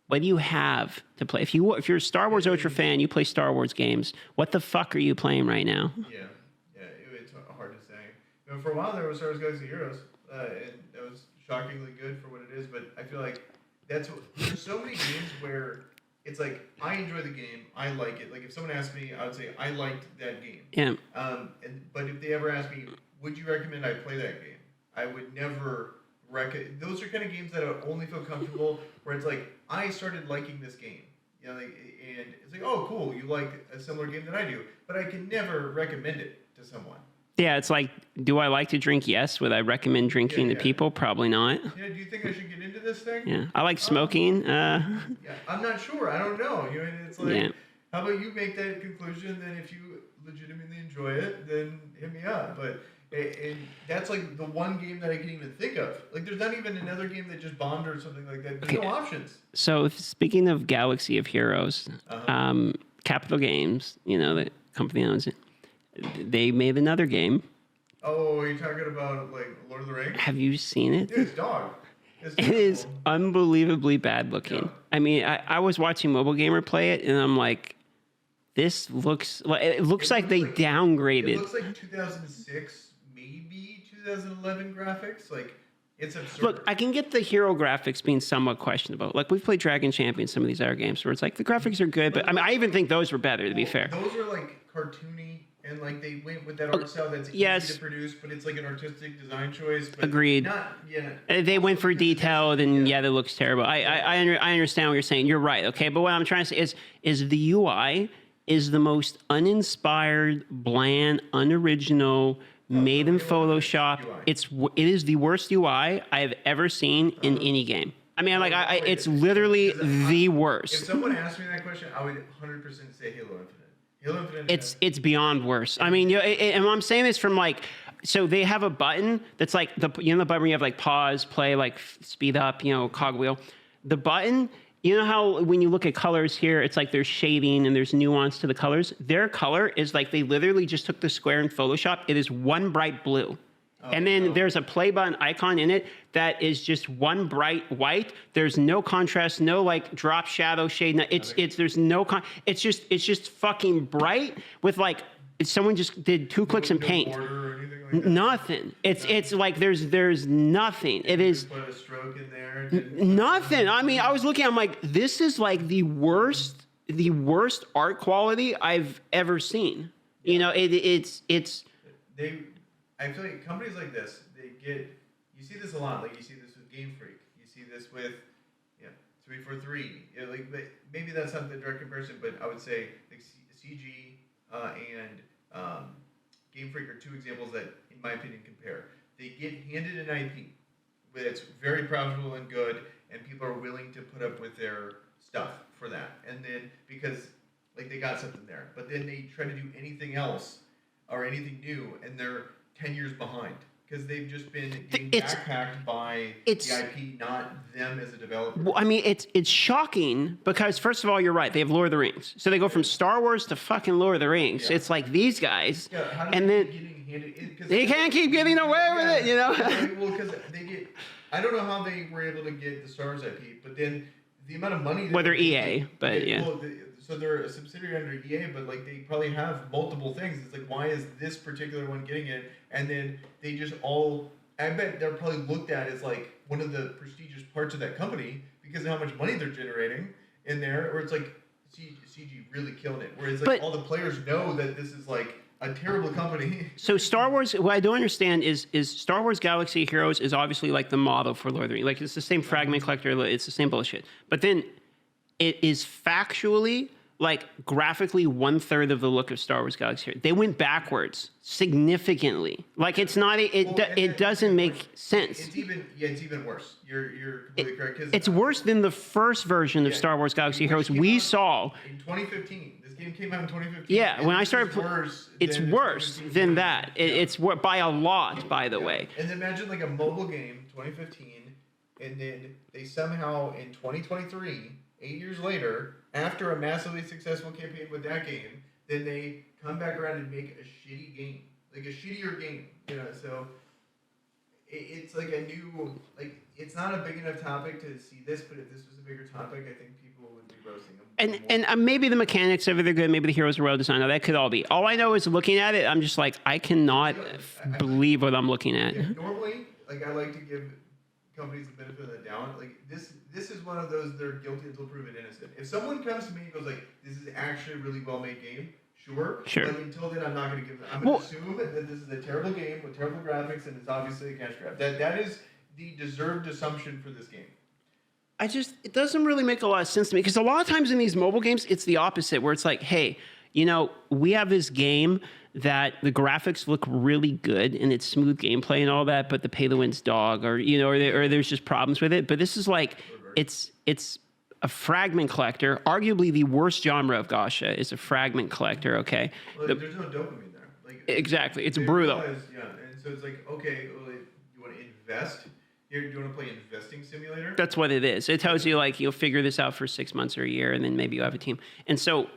What do you have to play? If you're a Star Wars Ultra fan, you play Star Wars games. What the fuck are you playing right now? Yeah, it's hard to say. You know, for a while there was Star Wars Galaxy Heroes, and it was shockingly good for what it is. But I feel like there's so many games where it's like I enjoy the game, I like it. Like if someone asked me, I would say I liked that game. Yeah. But if they ever asked me, would you recommend I play that game? I would never recommend. Those are kind of games that I only feel comfortable where it's like I started liking this game. You know, like, and it's like, oh, cool, you like a similar game that I do, but I can never recommend it to someone. Yeah, it's like, do I like to drink? Yes. Would I recommend drinking to people? Probably not. Yeah, do you think I should get into this thing? Yeah, I like smoking. Yeah, I'm not sure. I don't know. You know, and it's like, how about you make that conclusion? Then, if you legitimately enjoy it, then hit me up. But and that's like the one game that I can even think of. Like, there's not even another game that just bombed or something like that. There's no options. So, speaking of Galaxy of Heroes, Capital Games, you know, the company owns it. They made another game. Oh, you're talking about like Lord of the Rings? Have you seen it? Dude, it's dog. It is unbelievably bad looking. Yeah. I mean, I was watching Mobile Gamer play it, and I'm like, this looks like they downgraded. It looks like 2006, maybe 2011 graphics. Like, it's absurd. Look, I can get the hero graphics being somewhat questionable. Like, we've played Dragon Champion, some of these other games where it's like the graphics are good, but I mean, I even think those were better, to be fair. Those are like cartoony. And like they went with that art style that's easy to produce, but it's like an artistic design choice. But agreed. They went for detail, then that looks terrible. I understand what you're saying. You're right. Okay, but what I'm trying to say is the UI is the most uninspired, bland, unoriginal, made in Photoshop. It is the worst UI I have ever seen in any game. I mean, like it's literally the worst. If someone asked me that question, I would 100% say Halo Infinite. It's beyond worse. I mean, and I'm saying this from like, so they have a button that's like the button where you have like pause, play, like speed up, cogwheel. The button, you know how when you look at colors here, it's like there's shading and there's nuance to the colors. Their color is like they literally just took the square in Photoshop. It is one bright blue. And then there's a play button icon in it that is just one bright white. There's no contrast, no like drop shadow shade. There's no it's just fucking bright with like someone just did two clicks in paint. Nothing. It's like there's nothing. It is put a stroke in there. Nothing. I mean, I was looking. I'm like, this is like the worst art quality I've ever seen. You know, it's. I feel like companies like this, you see this a lot. Like you see this with Game Freak. You see this with, 343. Like maybe that's not the direct comparison, but I would say like CG and Game Freak are two examples that, in my opinion, compare. They get handed an IP that's very profitable and good, and people are willing to put up with their stuff for that. And then because like they got something there, but then they try to do anything else or anything new, and they're 10 years behind because they've just been getting backpacked by the IP, not them as a developer. Well, I mean, it's shocking because, first of all, you're right. They have Lord of the Rings. So they go from Star Wars to fucking Lord of the Rings. Yeah. It's like these guys. Yeah, how do and they then getting handed, they can't keep getting away with it, you know? Well, because they get... I don't know how they were able to get the Star Wars IP, but then the amount of money... Well, they're EA, but yeah. Well, so they're a subsidiary under EA, but like they probably have multiple things. It's like, why is this particular one getting it? And then they just all, I bet they're probably looked at as like one of the prestigious parts of that company because of how much money they're generating in there. Or it's like CG really killing it. Whereas like all the players know that this is like a terrible company. So Star Wars, what I don't understand is Star Wars Galaxy of Heroes is obviously like the model for Lord of the Rings. Like it's the same fragment collector, it's the same bullshit. But then it is factually, like graphically, 1/3 of the look of Star Wars Galaxy of Heroes. They went backwards significantly. Like it's not, it doesn't make sense. It's even worse. You're completely correct. It's worse than the first version of Star Wars Galaxy of Heroes we saw in 2015. This game came out in 2015. Yeah, when I started, it's worse than that. It's by a lot, by the way. And imagine like a mobile game, 2015, and then they somehow in 2023 8 years later, after a massively successful campaign with that game, then they come back around and make a shitty game, like a shittier game. So it's like a new, like, it's not a big enough topic to see this, but if this was a bigger topic, I think people would be roasting them. And maybe the mechanics of it are good. Maybe the heroes are well designed. That could all be. All I know is looking at it, I'm just like, I cannot believe what I'm looking at. Yeah, normally, like, I like to give companies the benefit of the doubt. Like, this is one of those, they're guilty until proven innocent. If someone comes to me and goes like, this is actually a really well made game, sure. But until then, I'm not going to give them. I'm going to assume that this is a terrible game with terrible graphics and it's obviously a cash grab. That is the deserved assumption for this game. It doesn't really make a lot of sense to me, because a lot of times in these mobile games, it's the opposite, where it's like, hey, we have this game that the graphics look really good and it's smooth gameplay and all that, but the pay the win's dog, or there's just problems with it. But this is like, it's a fragment collector. Arguably the worst genre of gacha is a fragment collector. Okay, well, there's no dopamine there. Like, exactly, it's brutal. And so it's like, okay, well, you want to invest. Do you want to play investing simulator? That's what it is. It tells you, like, you'll figure this out for 6 months or a year, and then maybe you have a team. And so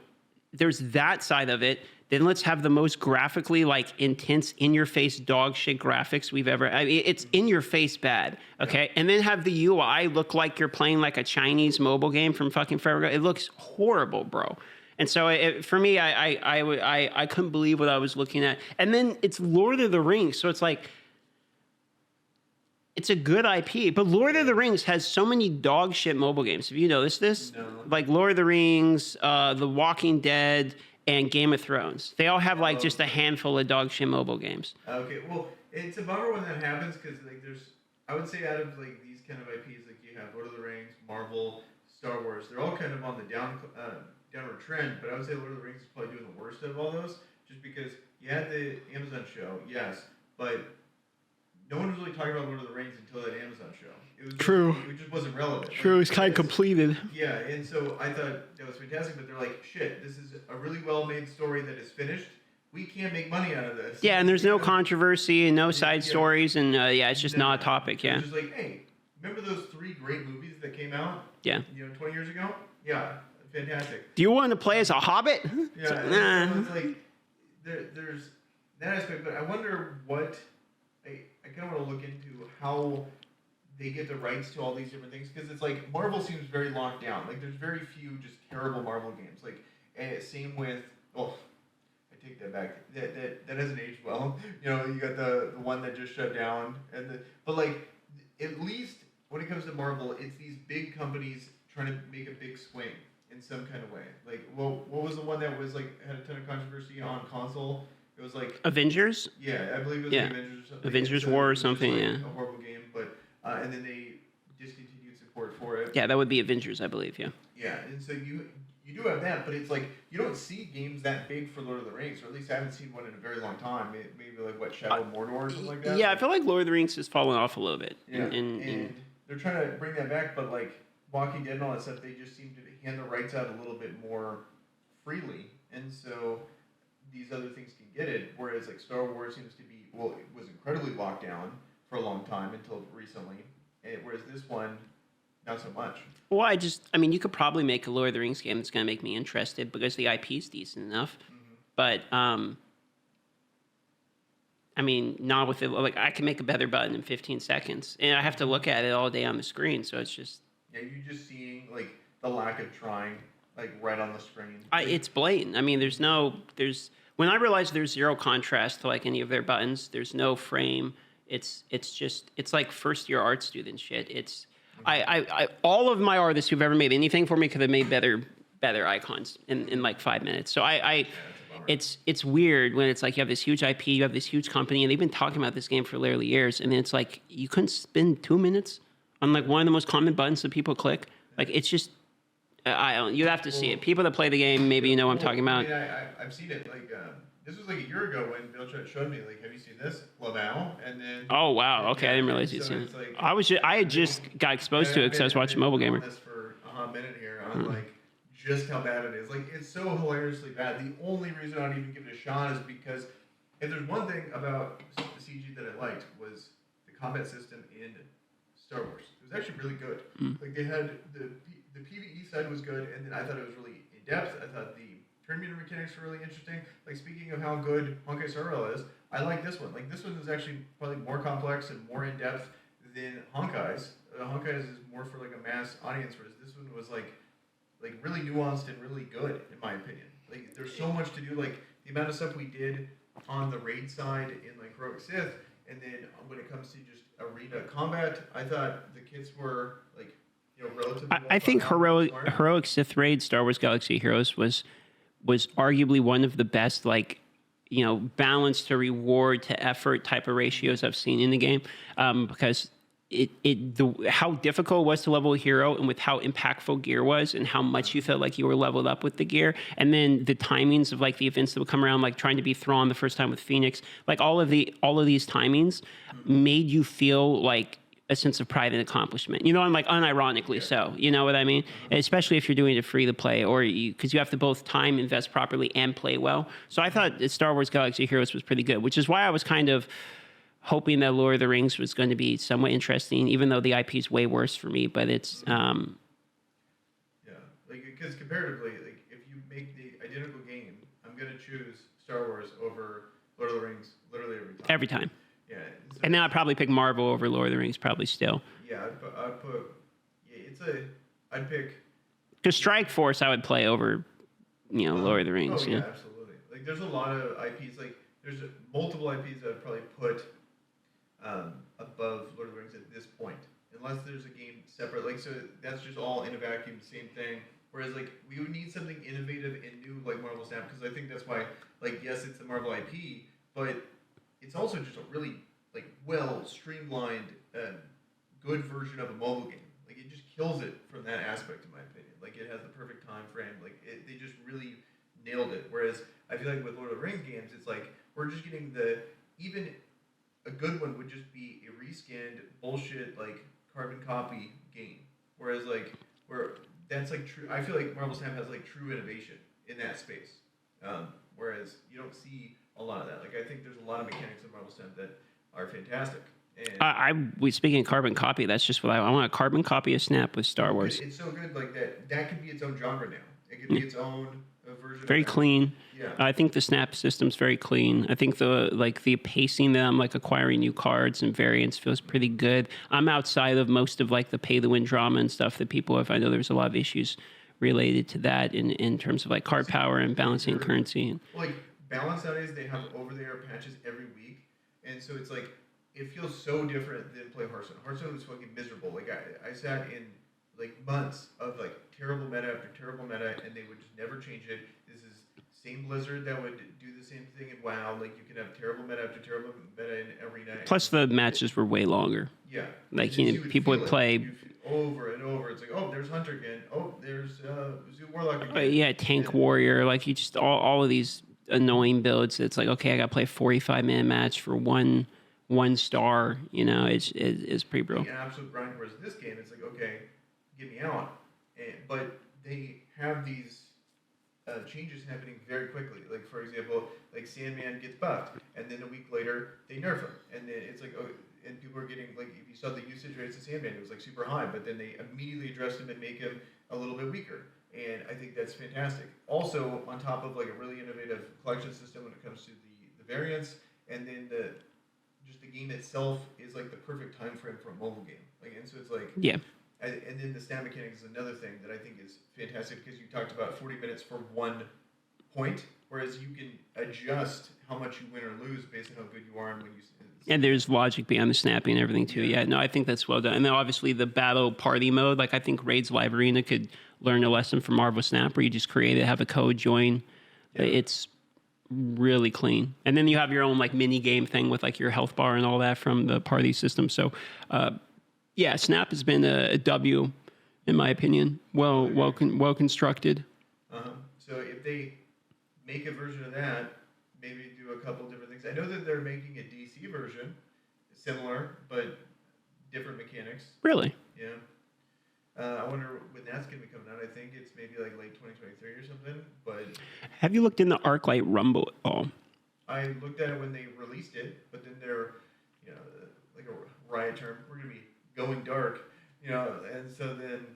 there's that side of it. Then let's have the most graphically, like, intense, in-your-face dog shit graphics we've ever. I mean, it's in-your-face bad. Okay, and then have the UI look like you're playing like a Chinese mobile game from fucking forever ago. It looks horrible, bro. And so for me, I couldn't believe what I was looking at. And then it's Lord of the Rings, so it's like, it's a good IP, but Lord of the Rings has so many dog shit mobile games. Have you noticed this? No. Like Lord of the Rings, The Walking Dead, and Game of Thrones. They all have like just a handful of dog shit mobile games. Okay, well, it's a bummer when that happens, because like I would say out of like these kind of IPs, like you have Lord of the Rings, Marvel, Star Wars, they're all kind of on the downward trend. But I would say Lord of the Rings is probably doing the worst of all those, just because you had the Amazon show, yes, but no one was really talking about Lord of the Rings until that Amazon show. It was True. It just wasn't relevant. True, it's kind of completed. Yeah, and so I thought that was fantastic, but they're like, shit, this is a really well-made story that is finished. We can't make money out of this. Yeah, and there's no controversy and no side stories, and it's just not a topic, yeah. It's just like, hey, remember those 3 great movies that came out? Yeah. 20 years ago? Yeah, fantastic. Do you want to play as a hobbit? Yeah, so it's like, there's that aspect, but I wonder what... I kind of want to look into how they get the rights to all these different things, because it's like Marvel seems very locked down. Like, there's very few just terrible Marvel games. Like, same with I take that back. That hasn't aged well. You got the one that just shut down, but like, at least when it comes to Marvel, it's these big companies trying to make a big swing in some kind of way. Like, what was the one that was like had a ton of controversy on console? It was like Avengers. Yeah, I believe it was like Avengers or something. Avengers War or something. Like yeah, a horrible game, but and then they discontinued support for it. Yeah, that would be Avengers, I believe. Yeah. Yeah, and so you do have that, but it's like you don't see games that big for Lord of the Rings, or at least I haven't seen one in a very long time. Maybe like Shadow of Mordor or something like that. Yeah, I feel like Lord of the Rings has fallen off a little bit. Yeah, and they're trying to bring that back, but like Walking Dead and all that stuff, they just seem to hand the rights out a little bit more freely, and so these other things can get it, whereas like Star Wars seems to be, well, it was incredibly locked down for a long time until recently, whereas this one, not so much. Well, I mean, you could probably make a Lord of the Rings game that's going to make me interested because the IP is decent enough, but I mean, not with it. Like, I can make a better button in 15 seconds, and I have to look at it all day on the screen, so it's just... Yeah, you're just seeing like the lack of trying, like right on the screen. It's blatant. I mean, when I realized there's zero contrast to like any of their buttons, there's no frame. It's like first year art student shit. I all of my artists who've ever made anything for me could have made better icons in like 5 minutes. So it's weird when it's like you have this huge IP, you have this huge company, and they've been talking about this game for literally years, and then it's like you couldn't spend 2 minutes on like one of the most common buttons that people click. Like, it's just... you have to see it. People that play the game, maybe you know what I'm talking about. I mean, I've seen it. Like, this was like a year ago when Bill showed me. Like, have you seen this? Lamau, and then. Oh wow! Okay, I didn't realize you'd seen it. Like, I had just got exposed to it because I was watching Mobile Gamer. This for a hot minute here on like just how bad it is. Like, it's so hilariously bad. The only reason I'd even give it a shot is because if there's one thing about the CG that I liked was the combat system in Star Wars. It was actually really good. Like, they had the the PvE side was good, and then I thought it was really in depth. I thought the turn meter mechanics were really interesting. Like speaking of how good Honkai Star Rail is, I like this one. Like this one is actually probably more complex and more in depth than Honkai's. Honkai's is more for like a mass audience, whereas this one was like really nuanced and really good in my opinion. Like there's so much to do. Like the amount of stuff we did on the raid side in like Heroic Sith, and then when it comes to just arena combat, I thought the kits were like relatively well I think thought out and smart. heroic Sith Raid Star Wars Galaxy Heroes was arguably one of the best like balance to reward to effort type of ratios I've seen in the game, because how difficult it was to level a hero and with how impactful gear was and how much you felt like you were leveled up with the gear, and then the timings of like the events that would come around, like trying to be Thrawn the first time with Phoenix, like all of these timings made you feel like a sense of pride and accomplishment, and like unironically so, you know what I mean? Especially if you're doing it free to play, or because you have to both time invest properly and play well. So I thought Star Wars Galaxy Heroes was pretty good, which is why I was kind of hoping that Lord of the Rings was going to be somewhat interesting, even though the IP is way worse for me. But it's Yeah, like because comparatively, like if you make the identical game, I'm gonna choose Star Wars over Lord of the Rings literally every time. every time. Yeah, so And then I'd probably pick Marvel over Lord of the Rings, probably still. yeah, yeah, I'd pick. Because Strike Force I would play over, Lord of the Rings. Oh yeah, absolutely. Like there's a lot of IPs. Like there's multiple IPs that I'd probably put above Lord of the Rings at this point, unless there's a game separate. Like so, that's just all in a vacuum, same thing. Whereas like we would need something innovative and new like Marvel Snap, because I think that's why like yes, it's the Marvel IP, but it's also just a really like well streamlined, good version of a mobile game. Like it just kills it from that aspect, in my opinion. Like it has the perfect time frame. Like they just really nailed it. Whereas I feel like with Lord of the Rings games, it's like we're just getting even a good one would just be a reskinned bullshit like carbon copy game. Whereas like where that's like true, I feel like Marvel Snap has like true innovation in that space. Whereas you don't see a lot of that. Like I think there's a lot of mechanics in Marvel Snap that are fantastic. And I was speaking of carbon copy. That's just what I want, a carbon copy of Snap with Star Wars. it's so good like that. That could be its own genre now. It could be its own version. Very of that. clean. Yeah. I think the Snap system's very clean. I think the pacing them, like acquiring new cards and variants, feels pretty good. I'm outside of most of like the pay to win drama and stuff that people have. I know there's a lot of issues related to that in terms of like card power and balancing currency. Like balance nowadays, they have over the air patches every week, and so it's like it feels so different than play Hearthstone. Hearthstone was fucking miserable. Like I sat in like months of like terrible meta after terrible meta, and they would just never change it. This is same Blizzard that would do the same thing in WoW. Like you can have terrible meta after terrible meta in every night. Plus the matches were way longer. Yeah, Like would people feel would it. play. You'd feel over and over. It's like, oh, there's Hunter again. Oh, there's Zoo Warlock again. Yeah, Tank And- Warrior, like you just all of these annoying builds. It's like, okay, I got to play a 45-man match for one star. It's pretty brutal. An absolute grind. Whereas this game, it's like, okay, get me out. But they have these changes happening very quickly. Like for example, like Sandman gets buffed, and then a week later they nerf him, and then it's like, oh, and people are getting like, if you saw the usage rates of Sandman, it was like super high, but then they immediately addressed him and make him a little bit weaker. And I think that's fantastic. Also, on top of like a really innovative collection system when it comes to the variants, and then the game itself is like the perfect time frame for a mobile game. Like, and so it's like, Yeah. and then the stat mechanics is another thing that I think is fantastic, because you talked about 40 minutes for one point, whereas you can adjust how much you win or lose based on how good you are and when you. And there's logic behind the snapping and everything too. Yeah, no, I think that's well done. And then obviously the battle party mode, like I think Raids Live Arena could learn a lesson from Marvel Snap, where you just create it, have a code, join. Yeah. It's really clean. And then you have your own like mini game thing with like your health bar and all that from the party system. So, yeah, Snap has been a W, in my opinion. Well constructed. So if they make a version of that, maybe do a couple different things. I know that they're making a DC version, similar but different mechanics. Really? Yeah. I wonder when that's going to be coming out. I think it's maybe like late 2023 or something. But Have you looked into ArcLight Rumble at all? I looked at it when they released it, but then they're, like a riot term. We're going to be going dark, and so then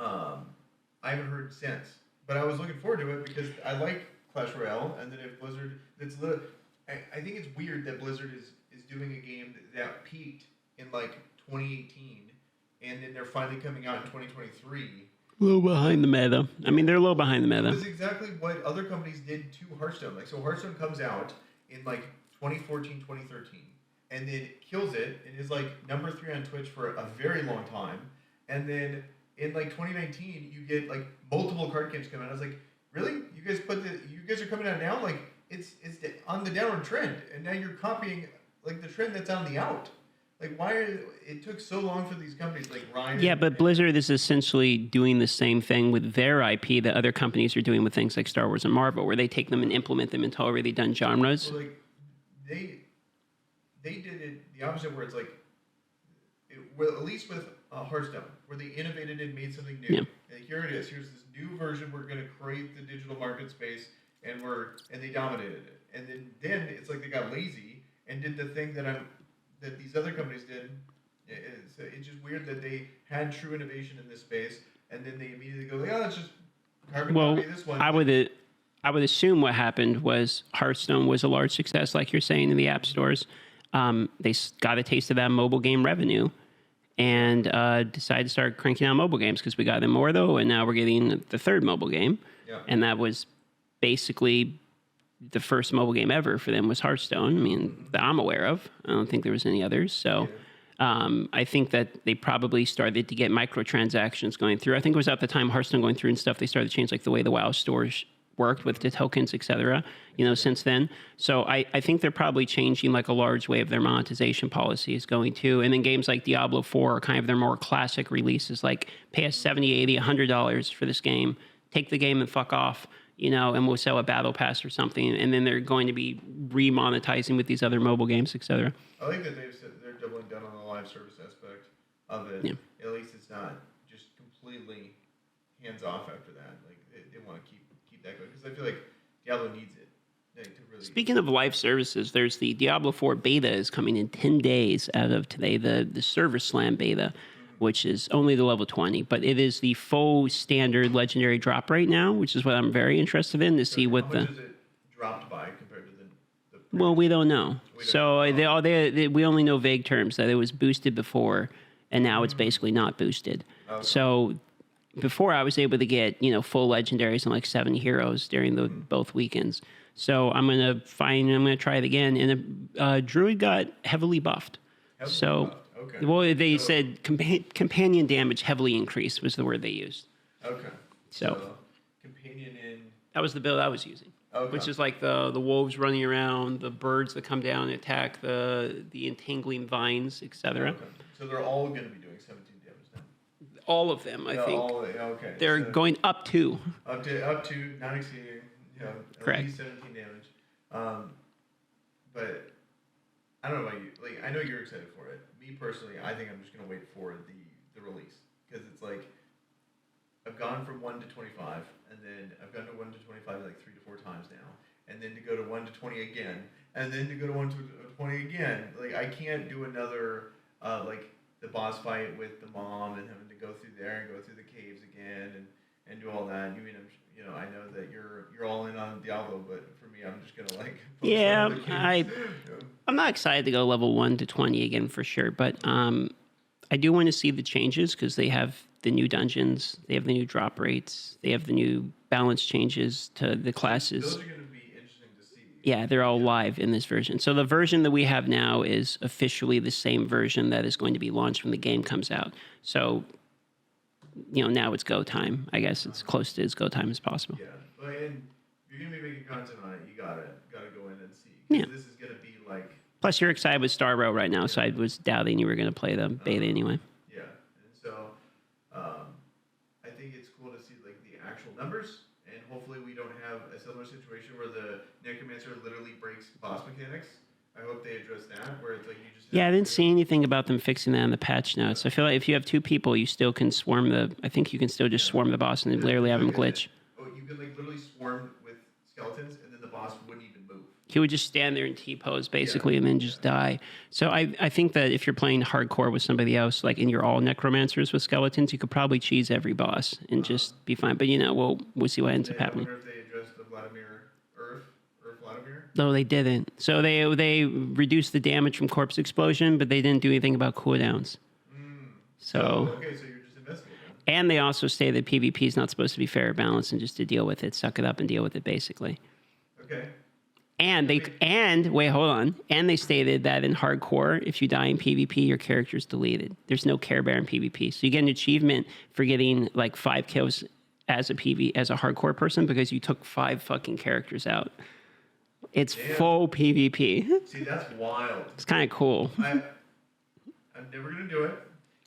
I haven't heard since. But I was looking forward to it because I like Clash Royale, and then if Blizzard, I think it's weird that Blizzard is doing a game that peaked in like 2018, and then they're finally coming out in 2023. A little behind the meta. I mean, they're a little behind the It meta. was exactly what other companies did to Hearthstone. Like, so Hearthstone comes out in like 2014, 2013, and then kills it and is like number 3 on Twitch for a very long time. And then in like 2019, you get like multiple card games coming out. I was like, really? You guys are coming out now? Like, it's on the downward trend, and now you're copying like the trend that's on the out. Like, it took so long for these companies like Ryan? Yeah, but Blizzard is essentially doing the same thing with their IP that other companies are doing with things like Star Wars and Marvel, where they take them and implement them into already done genres. Well, like they did it the opposite, where it's like, well, at least with Hearthstone, where they innovated and made something new. Yeah. And here it is. Here's this new version. We're going to create the digital market space, and they dominated it. And then it's like they got lazy and did the thing that these other companies did. It's just weird that they had true innovation in this space, and then they immediately go, yeah, let's just carbon copy this one. I would assume what happened was Hearthstone was a large success, like you're saying, in the app stores. They got a taste of that mobile game revenue and decided to start cranking out mobile games because we got them more, though, and now we're getting the third mobile game. Yeah. And that was basically the first mobile game ever for them was Hearthstone. I mean, that I'm aware of. I don't think there was any others. So I think that they probably started to get microtransactions going through. I think it was at the time Hearthstone going through and stuff, they started to change like the way the WoW stores worked with the tokens, et cetera, since then. So I think they're probably changing like a large way of their monetization policy is going to. And then games like Diablo 4 are kind of their more classic releases, like pay us $70, $80, $100 for this game, take the game and fuck off, and we'll sell a battle pass or something. And then they're going to be remonetizing with these other mobile games, et cetera. I like that they're doubling down on the live service aspect of it. Yeah. At least it's not just completely hands off after that. Like they want to keep that going because I feel like Diablo needs it. Like, to really. Speaking of live services, there's the Diablo 4 beta is coming in 10 days out of today, the Server Slam beta, which is only the level 20, but it is the full standard legendary drop right now, which is what I'm very interested in to see what how much is it dropped by compared to the well, we don't know. We only know vague terms that it was boosted before, and now it's basically not boosted. Okay. So before I was able to get full legendaries and like 7 heroes during both weekends. So I'm gonna try it again, and Druid got heavily buffed. Okay. Well, they said companion damage heavily increased was the word they used. Okay. So companion in. That was the build I was using. Okay. Which is like the wolves running around, the birds that come down and attack, the entangling vines, etc. Okay. So they're all going to be doing 17 damage now. All of them, I think. Okay. They're going up to. Up to, not exceeding. Correct. At least 17 damage. But I don't know about you. Like, I know you're excited for it. Me personally, I think I'm just gonna wait for the release because it's like I've gone from 1 to 25, and then I've gone to 1 to 25 like 3 to 4 times now, and then to go to 1 to 20 again, and then to go to 1 to 20 again. Like I can't do another like the boss fight with the mom and having to go through there and go through the caves again and do all that. I know that you're all in on Diablo, but for me, I'm just gonna like. Yeah, I'm not excited to go level 1 to 20 again for sure, but I do want to see the changes because they have the new dungeons, they have the new drop rates, they have the new balance changes to the classes. Those are going to be interesting to see. Yeah, they're all live in this version. So the version that we have now is officially the same version that is going to be launched when the game comes out. So now it's go time. I guess it's close to as go time as possible. Yeah, but and you're gonna be making content on it. You gotta go in and see. Yeah. This is gonna be like. Plus, you're excited with Star Row right now, so I was doubting you were gonna play the beta anyway. Yeah, and so I think it's cool to see like the actual numbers, and hopefully we don't have a similar situation where the Necromancer literally breaks boss mechanics. I hope they address that, where it's like you just. Yeah, I didn't see anything about them fixing that in the patch notes. I feel like if you have 2 people, you still can swarm I think you can still just swarm the boss and literally have him glitch. You can like literally swarm with skeletons, and then the boss wouldn't even move. He would just stand there in T-pose, basically, and then just die. So I think that if you're playing hardcore with somebody else, like, and you're all necromancers with skeletons, you could probably cheese every boss and just be fine. But, we'll see what ends up I happening. wonder if they addressed the Vladimir Earth Vladimir. No, they didn't. So they reduced the damage from corpse explosion, but they didn't do anything about cooldowns. So... Okay, so you're just investigating. And they also say that PvP is not supposed to be fair or balanced and just to deal with it, suck it up and deal with it, basically. Okay. And wait, hold on. And they stated that in hardcore, if you die in PvP, your character's deleted. There's no Care Bear in PvP. So you get an achievement for getting like 5 kills as a hardcore person because you took 5 fucking characters out. It's full PvP. See, that's wild. It's kind of cool. I'm never gonna do it.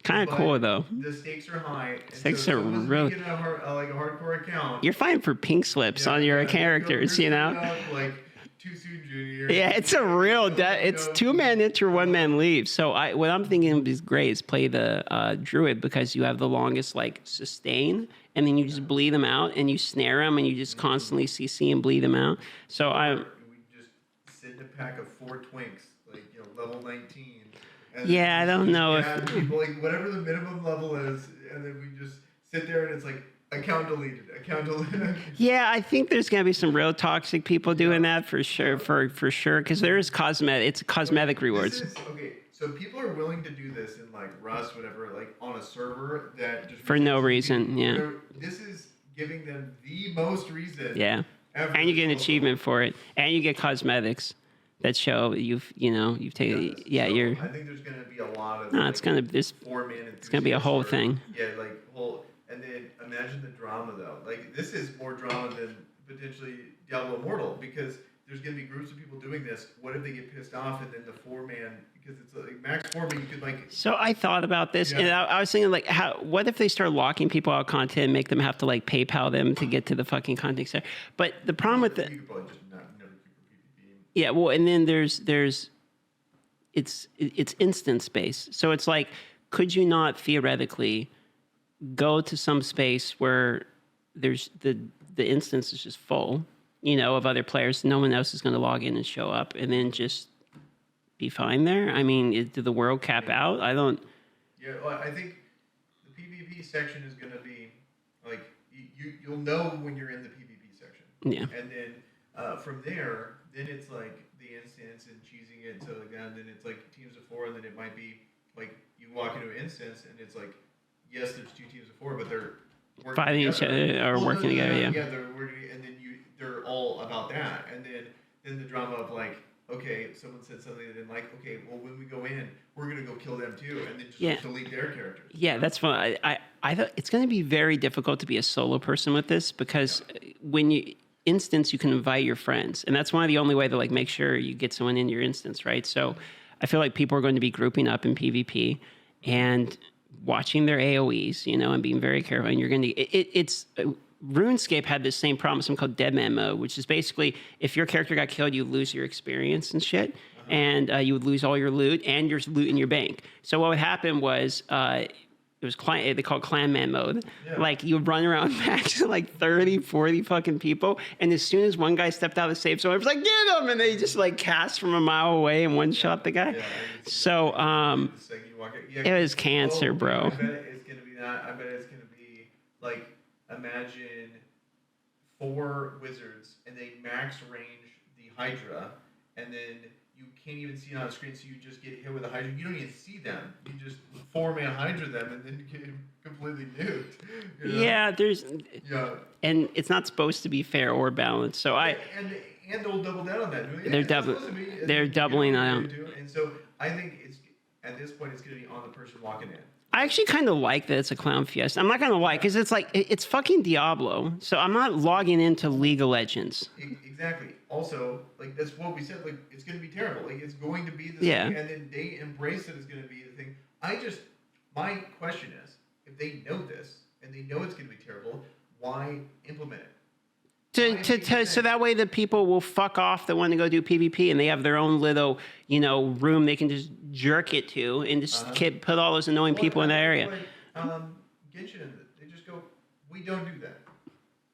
Kind of cool though. The stakes are high. Stakes are really. Making like a hardcore account. You're fighting for pink slips on your characters, You're like Too Soon Junior. Yeah, it's a real. It's 2-man enter, 1-man leave. So what I'm thinking is great is play the druid because you have the longest like sustain, and then you just bleed them out, and you snare them, and you just constantly CC and bleed them out. So We just sit in a pack of 4 twinks, like level 19. Yeah, I don't know if people like whatever the minimum level is, and then we just sit there and it's like account deleted. Yeah, I think there's gonna be some real toxic people doing that for sure, for sure, because there is cosmetic. It's cosmetic rewards. Okay, so people are willing to do this in like Rust, whatever, like on a server that just for no reason. Yeah. This is giving them the most reason. Yeah. Ever and you get an achievement for it, and you get cosmetics that show you've taken. Yeah, so you're. I think there's gonna be a lot of. No, it's gonna this. 4-man. It's gonna be a whole thing. Yeah, like whole. And then imagine the drama though. Like this is more drama than potentially Diablo Immortal because there's gonna be groups of people doing this. What if they get pissed off and then the 4-man because it's like max 4-man you could like. So I thought about this and I was thinking like what if they start locking people out of content and make them have to like PayPal them to get to the fucking content center? But the problem with the. You could probably just never keep PvP. Yeah, well, and then there's it's instance based. So it's like, could you not theoretically go to some space where there's the instance is just full, of other players, no one else is going to log in and show up, and then just be fine there? I mean, did the world cap out? I don't. Yeah, well, I think the PvP section is going to be like you'll know when you're in the PvP section. Yeah. And then from there, then it's like the instance and cheesing it to like that, and then it's like teams of 4, and then it might be like you walk into an instance and it's like yes, there's 2 teams of 4, but they're working fighting each other or working together. Yeah. Yeah, they're working, and then they're all about that, and then the drama of like. Okay, someone said something they didn't like. Okay, well, when we go in, we're gonna go kill them too, and then just delete their characters. Yeah, that's fun. I thought it's going to be very difficult to be a solo person with this because when you instance, you can invite your friends, and that's one of the only way to like make sure you get someone in your instance, right? So I feel like people are going to be grouping up in PvP and watching their AOE's, and being very careful. And you're going to it's. RuneScape had this same problem, something called Dead Man Mode, which is basically if your character got killed, you lose your experience and shit, and you would lose all your loot and your loot in your bank. So what would happen was it was they called Clan Man Mode. Yeah. Like you would run around matching like 30, 40 fucking people, and as soon as one guy stepped out of the safe zone, it was like get him, and they just like cast from a mile away and one shot the guy. Yeah, so it was cancer, bro. I bet it's gonna be that. I bet it's gonna be like. Imagine 4 wizards and they max range the Hydra, and then you can't even see it on the screen, so you just get hit with a Hydra. You don't even see them. You just 4-man Hydra them and then get completely nuked. Yeah, and it's not supposed to be fair or balanced. So and they'll double down on that. Yeah, they're doubling on. And so I think it's at this point it's going to be on the person walking in. I actually kind of like that it's a clown fiesta. I'm not going to lie, because it's like, it's fucking Diablo. So I'm not logging into League of Legends. Exactly. Also, like, that's what we said. Like, it's going to be terrible. Like, it's going to be this thing, and then they embrace it as going to be the thing. My question is, if they know this, and they know it's going to be terrible, why implement it? So that way the people will fuck off that want to go do PvP, and they have their own little, room they can just jerk it to and just put all those annoying people in that area. Like, Genshin, they just go, we don't do that.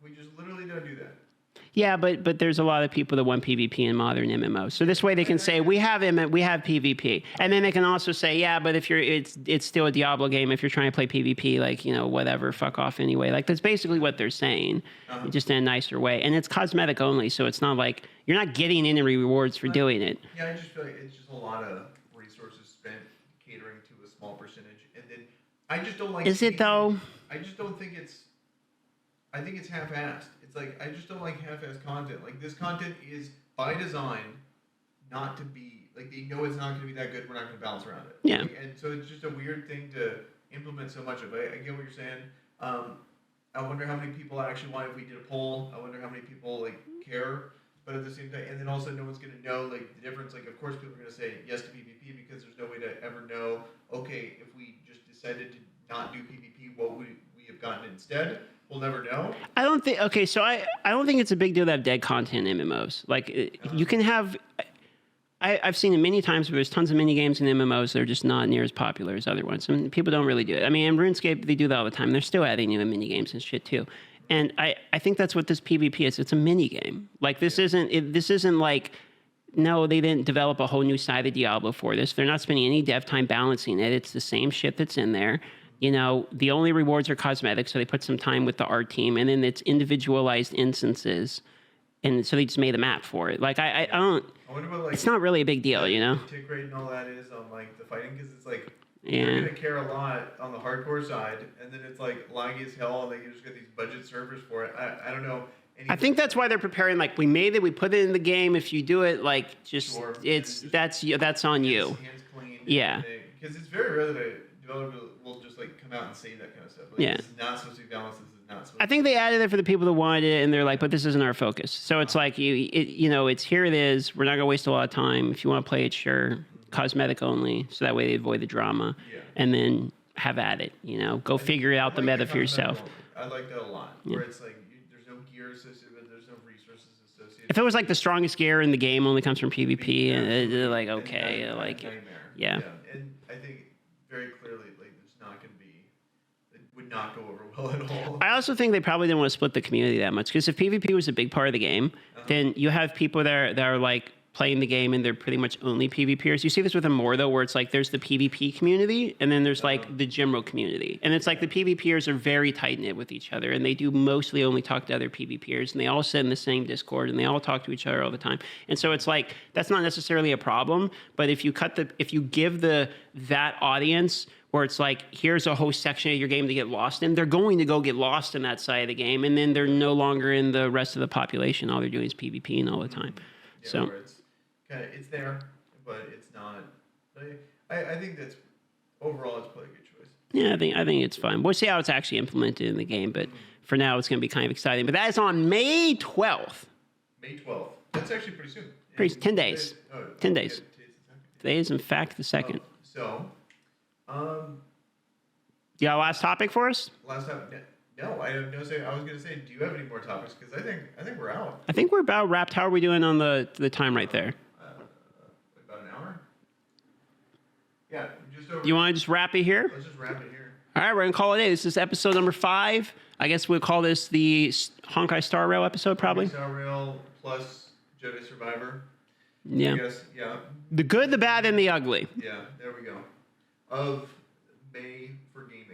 We just literally don't do that. Yeah, but there's a lot of people that want PvP in modern MMOs. So this way they can say we have PvP, and then they can also say, yeah, but if it's still a Diablo game. If you're trying to play PvP, like, you know, whatever, fuck off anyway. Like, that's basically what they're saying, just in a nicer way. And it's cosmetic only, so it's not like you're not getting any rewards for doing it. Yeah, I just feel like it's just a lot of resources spent catering to a small percentage, and then I just don't like. Is it though? I just don't think it's. I think it's half-assed. It's like, I just don't like half-assed content. Like, this content is by design not to be, like, they know it's not going to be that good. We're not going to balance around it. Yeah. Like, and so it's just a weird thing to implement so much of. I get what you're saying. I wonder how many people actually want, if we did a poll, I wonder how many people, like, care. But at the same time, and then also no one's going to know, like, the difference. Like, of course people are going to say yes to PvP because there's no way to ever know, okay, if we just decided to not do PvP, what would we have gotten instead? We'll never know. I don't think. Okay, so I don't think it's a big deal to have dead content in MMOs. Like, you can have. I've seen it many times where there's tons of mini games in MMOs that are just not near as popular as other ones. And people don't really do it. I mean, in RuneScape, they do that all the time. They're still adding new mini games and shit too. And I think that's what this PvP is. It's a mini game. Like, this isn't like. No, they didn't develop a whole new side of Diablo for this. They're not spending any dev time balancing it. It's the same shit that's in there. You know, the only rewards are cosmetic, so they put some time with the art team, and then it's individualized instances, and so they just made a map for it. Like, I don't. I wonder what, like, it's not really a big deal, you know. Tick rate and all that is on, like, the fighting, because it's like Yeah. they're gonna care a lot on the hardcore side, and then it's like laggy as hell, and they just got these budget servers for it. I don't know. I think that's why they're preparing. Like, we made it, we put it in the game. If you do it, like, just Sure. that's on you. Hands clean. Yeah. Because it's very rare that a developer will just, like, come out and say that kind of stuff. Like, Yeah. This is not supposed to be balanced. This is not supposed. I think they added it for the people that wanted it, and they're like, but this isn't our focus. So it's like, you know, it's here it is. We're not going to waste a lot of time. If you want to play it, sure. Cosmetic only. So that way they avoid the drama. Yeah. And then have at it, you know. Go figure out the meta for yourself. I like that a lot. Where it's like, there's no gear associated with it, there's no resources associated. If it was like the strongest gear in the game only comes from PvP, and they're like, then okay, that's like, nightmare. yeah. And I think very clearly, like, it's not going to be, it would not go over well at all. I also think they probably didn't want to split the community that much, because if PvP was a big part of the game, then you have people there that are like playing the game and they're pretty much only PvPers. You see this with Amor though, where it's like there's the PvP community and then there's like the general community. And it's like the PvPers are very tight knit with each other, and they do mostly only talk to other PvPers, and they all sit in the same Discord and they all talk to each other all the time. And so it's like that's not necessarily a problem, but if you give that audience where it's like, here's a whole section of your game to get lost in, they're going to go get lost in that side of the game, and then they're no longer in the rest of the population. All they're doing is PvPing all the time. Yeah, So where it's there, but it's not. I think that's overall it's probably a good choice. yeah, I think it's fun. We'll see how it's actually implemented in the game, but for now it's going to be kind of exciting. But that is on May 12th. May 12th. That's actually pretty soon. 10 days. 10 days. Today is in fact the 2nd. So, You got a last topic for us? last time, no, I have no say. I was gonna say, do you have any more topics? Because I think we're out. I think we're about wrapped. How are we doing on the time right there? About an hour. Yeah, just over. You want to just wrap it here? Let's just wrap it here. All right, we're going to call it a. This is episode number 5. I guess we'll call this the Honkai Star Rail episode, probably. Star Rail plus Jedi Survivor. Yeah. I guess, yeah. The good, the bad, and the ugly. Yeah, there we go. Of May for gaming.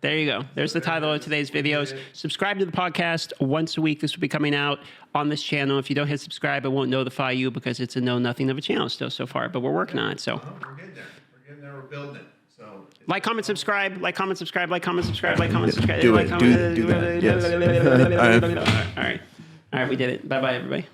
There you go. There's the title of today's videos. Subscribe to the podcast once a week. This will be coming out on this channel. If you don't hit subscribe, it won't notify you because it's a know nothing of a channel still so far, but we're working on it. So We're getting there. We're getting there. We're building it. So like, comment, subscribe, like, comment, subscribe, like, comment, subscribe, like, comment, subscribe. Do like, it. comment, Do that. Yes. All right. All right, we did it. Bye-bye, everybody.